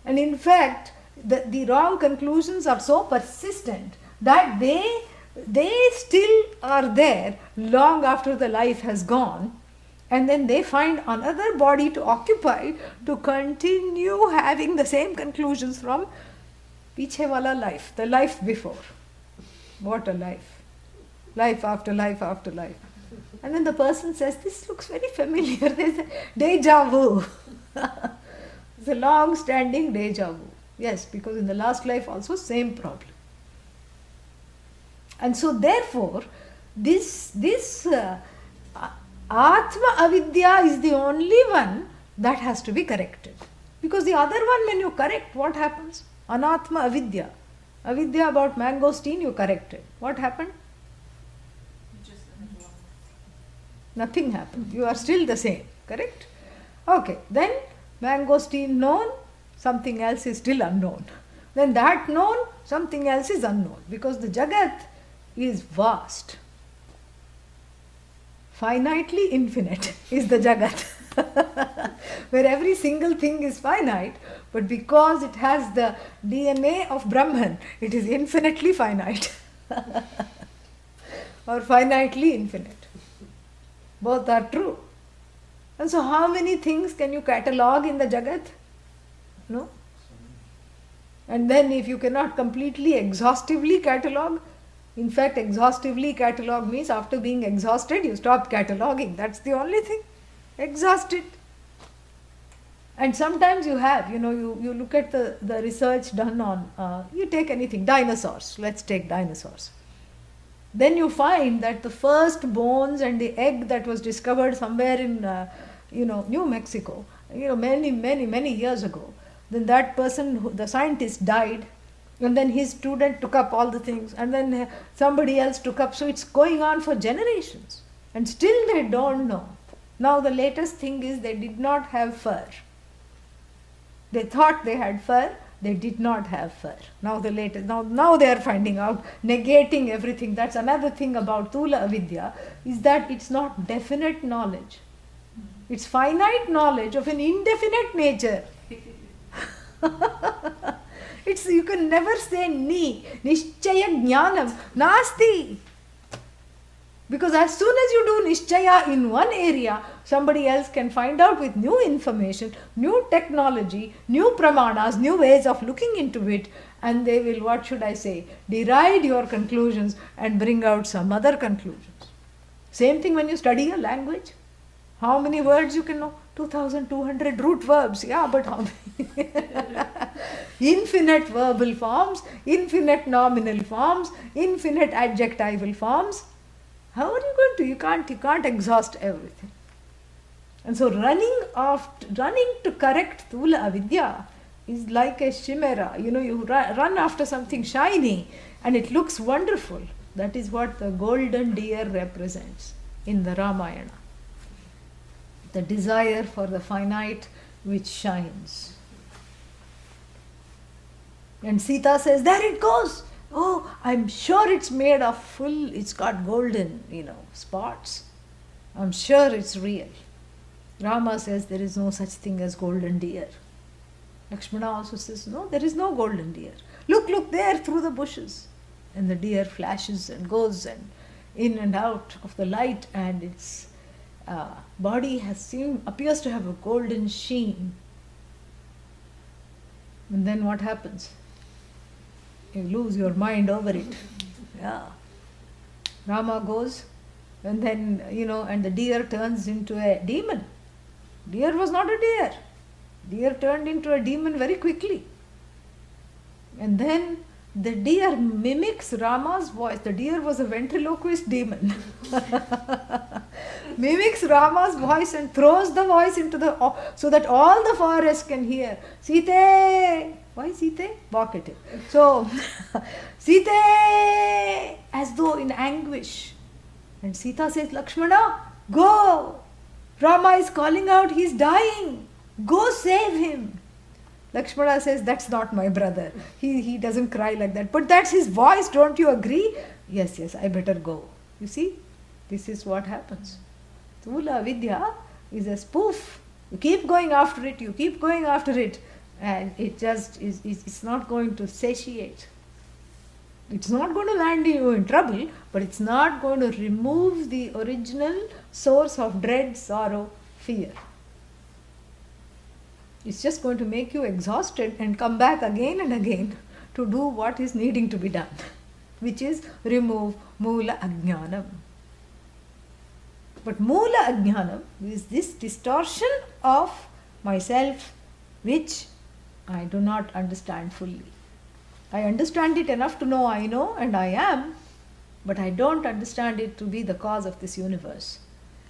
And in fact, the wrong conclusions are so persistent that they still are there long after the life has gone, and then they find another body to occupy to continue having the same conclusions from piche wala life, the life before. What a life. Life after life after life. And then the person says, this looks very familiar. There's a deja vu. It's a long-standing deja vu. Yes, because in the last life also same problem. And so therefore, this Atma Avidya is the only one that has to be corrected. Because the other one, when you correct, what happens? Anatma Avidya. Avidya about mangosteen, you corrected. What happened? Nothing happened. You are still the same. Correct? Okay. Then mangosteen known, something else is still unknown. Then that known, something else is unknown. Because the Jagat is vast. Finitely infinite is the Jagat. Where every single thing is finite, but because it has the DNA of Brahman, it is infinitely finite. Or finitely infinite. Both are true. And so how many things can you catalog in the Jagat? No? And then if you cannot completely, exhaustively catalog, in fact exhaustively catalog means after being exhausted you stop cataloging. That's the only thing. Exhausted. And sometimes you have, you look at the research done on, you take anything, dinosaurs. Let's take dinosaurs. Then you find that the first bones and the egg that was discovered somewhere in, New Mexico, many years ago, then that person, the scientist, died, and then his student took up all the things, and then somebody else took up. So it's going on for generations, and still they don't know. Now the latest thing is they did not have fur. They thought they had fur. They did not have fur. Now the latest, now they are finding out, negating everything. That's another thing about Tula Avidya, is that it's not definite knowledge. It's finite knowledge of an indefinite nature. You can never say Nishchaya Jnanam, Nasti. Because as soon as you do Nishchaya in one area, somebody else can find out with new information, new technology, new pramanas, new ways of looking into it, and they will, deride your conclusions and bring out some other conclusions. Same thing when you study a language. How many words you can know? 2,200 root verbs. Yeah, but how many? Infinite verbal forms, infinite nominal forms, infinite adjectival forms. How are you going to? You can't exhaust everything. And so running to correct Thula Avidya is like a chimera. You run after something shiny and it looks wonderful. That is what the golden deer represents in the Ramayana. The desire for the finite which shines. And Sita says, there it goes. Oh, I'm sure it's made of it's got golden, spots. I'm sure it's real. Rama says there is no such thing as golden deer. Lakshmana also says, no, there is no golden deer. Look there through the bushes. And the deer flashes and goes and in and out of the light, and its body appears to have a golden sheen. And then what happens? You lose your mind over it. Yeah. Rama goes, and then, and the deer turns into a demon. Deer was not a deer. Deer turned into a demon very quickly. And then the deer mimics Rama's voice. The deer was a ventriloquist demon. Mimics Rama's voice and throws the voice into so that all the forest can hear. Sita! Why Sita? Bark at it. So, Sita! As though in anguish. And Sita says, Lakshmana, go! Rama is calling out, he is dying. Go save him. Lakshmana says, that's not my brother. He doesn't cry like that. But that's his voice, don't you agree? Yes, I better go. You see, this is what happens. Thula Vidya is a spoof. You keep going after it, and it just it's not going to satiate. It's not going to land you in trouble, but it's not going to remove the original source of dread, sorrow, fear. It's just going to make you exhausted and come back again and again to do what is needing to be done, which is remove Moola Ajnanam. But Moola Ajnanam is this distortion of myself which I do not understand fully. I understand it enough to know I know and I am, but I don't understand it to be the cause of this universe.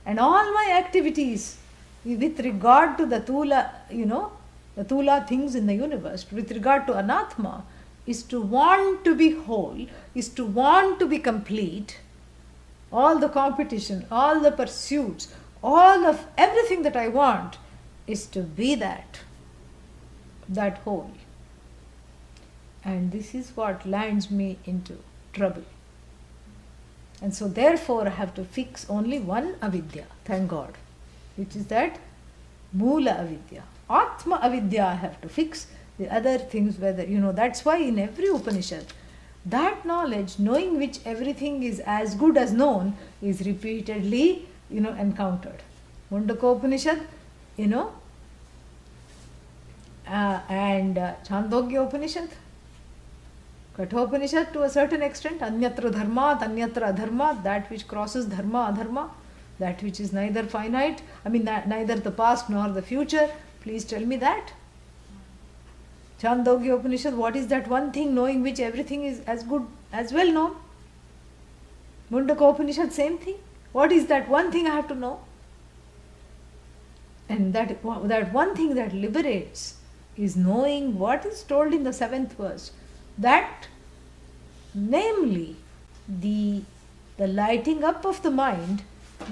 And all my activities with regard to the Thula, the Thula things in the universe, with regard to Anatma, is to want to be whole, is to want to be complete. All the competition, all the pursuits, all of everything that I want is to be that whole. And this is what lands me into trouble. And so therefore I have to fix only one avidya, thank God, which is that Moola avidya. Atma avidya I have to fix. The other things, whether, that's why in every Upanishad, that knowledge, knowing which everything is as good as known, is repeatedly, encountered. Mundakopanishad, and Chandogya Upanishad, Kathopanishad to a certain extent, Anyatra Dharma, Anyatra Adharma, that which crosses Dharma, Adharma, that which is neither finite, neither the past nor the future. Please tell me that. Chandogya Upanishad, what is that one thing knowing which everything is as good, as well known? Mundaka Upanishad, same thing. What is that one thing I have to know? And that one thing that liberates is knowing what is told in the 7th verse. That, namely, the lighting up of the mind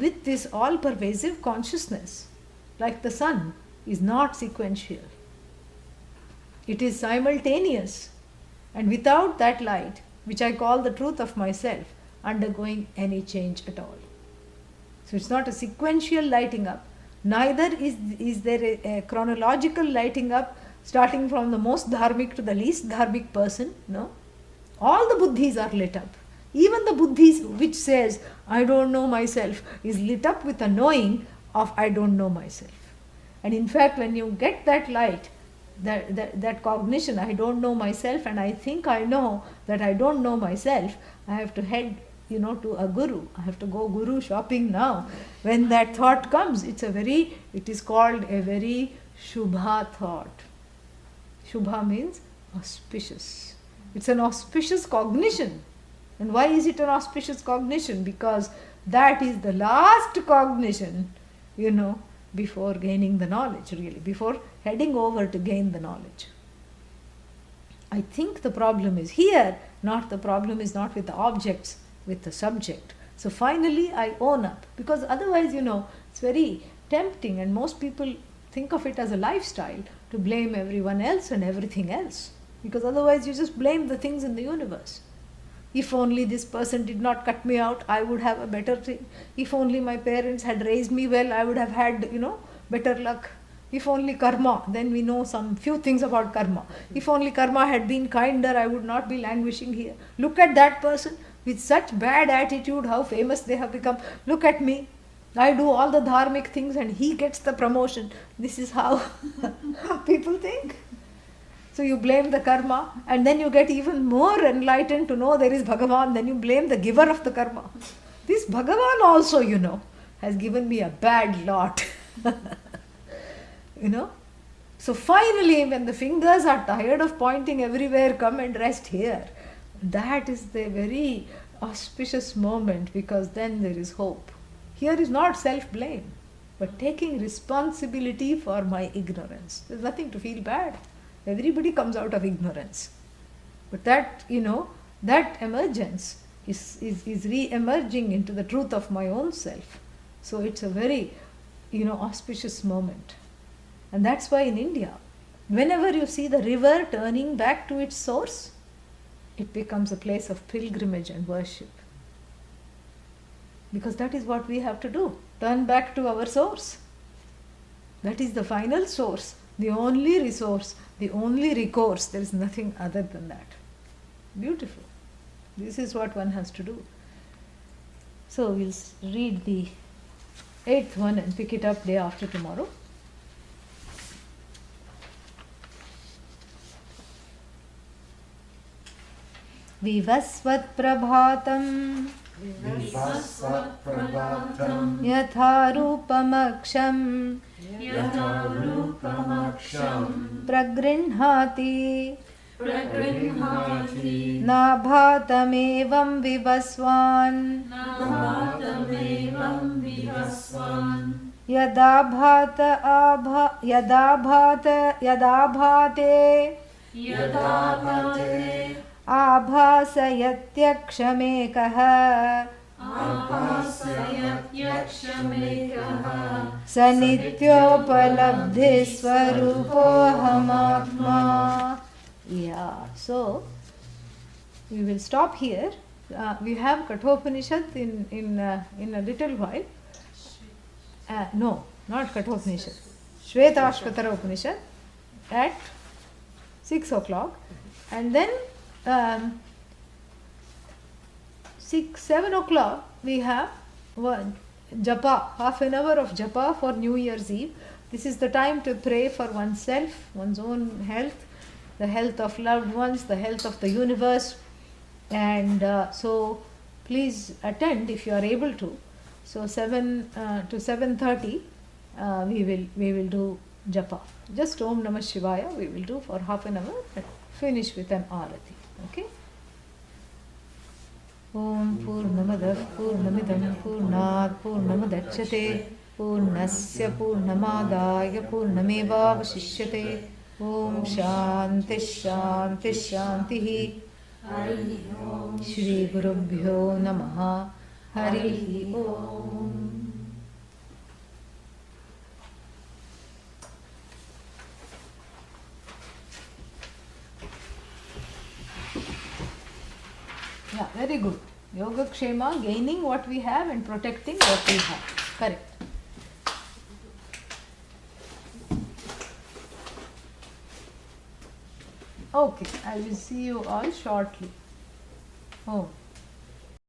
with this all-pervasive consciousness, like the sun, is not sequential. It is simultaneous, and without that light, which I call the truth of myself, undergoing any change at all. So it's not a sequential lighting up. Neither is there a chronological lighting up starting from the most dharmic to the least dharmic person. No. All the buddhis are lit up. Even the buddhis which says, I don't know myself, is lit up with a knowing of I don't know myself. And in fact, when you get that light, that cognition, I don't know myself, and I think I know that I don't know myself, I have to head to a guru. I have to go guru shopping now. When that thought comes, it is called a very Shubha thought. Shubha means auspicious. It's an auspicious cognition. And why is it an auspicious cognition? Because that is the last cognition, before gaining the knowledge, really, before heading over to gain the knowledge. I think the problem is here, the problem is not with the objects, with the subject. So finally I own up, because otherwise, it's very tempting, and most people think of it as a lifestyle to blame everyone else and everything else, because otherwise you just blame the things in the universe. If only this person did not cut me out, I would have a better thing. If only my parents had raised me well, I would have had, better luck. If only karma, then we know some few things about karma. If only karma had been kinder, I would not be languishing here. Look at that person with such bad attitude, how famous they have become. Look at me. I do all the dharmic things and he gets the promotion. This is how people think. So you blame the karma, and then you get even more enlightened to know there is Bhagavan, then you blame the giver of the karma. This Bhagavan also, has given me a bad lot. So finally, when the fingers are tired of pointing everywhere, come and rest here. That is the very auspicious moment, because then there is hope. Here is not self-blame, but taking responsibility for my ignorance. There's nothing to feel bad. Everybody comes out of ignorance. But that, that emergence is re-emerging into the truth of my own self. So it's a very, auspicious moment. And that's why in India, whenever you see the river turning back to its source, it becomes a place of pilgrimage and worship. Because that is what we have to do. Turn back to our source. That is the final source, the only resource, the only recourse. There is nothing other than that. Beautiful. This is what one has to do. So we'll read the 8th one and pick it up day after tomorrow. Vivasvat prabhatam yatha rupamaksham pragrinhati nabhatamevam vivaswan yadabhate आभासयत्यक्षमेकः स नित्योपलब्धिस्वरूपोऽहमात्मा. Yeah, so we will stop here. We have Kathopanishad in a little while. No, not Kathopanishad. Shvetashvatara Upanishad at 6 o'clock. And then 7 o'clock we have japa, half an hour of japa for New Year's Eve. This is the time to pray for oneself, one's own health, the health of loved ones, the health of the universe. And so please attend if you are able to. So 7 to 7:30 we will do japa. Just Om Namah Shivaya we will do for half an hour and finish with an arati. Okay? Om Purnamadah Purnamidam Purnat Purnamadachyate Purnasya Purnamadaya Purnamevavashishyate. Om Shanti Shanti Shantihi. Shri Gurubhyo Namaha. Hari Om. Yeah, very good. Yoga Kshema, gaining what we have and protecting what we have. Correct. Okay, I will see you all shortly. Oh.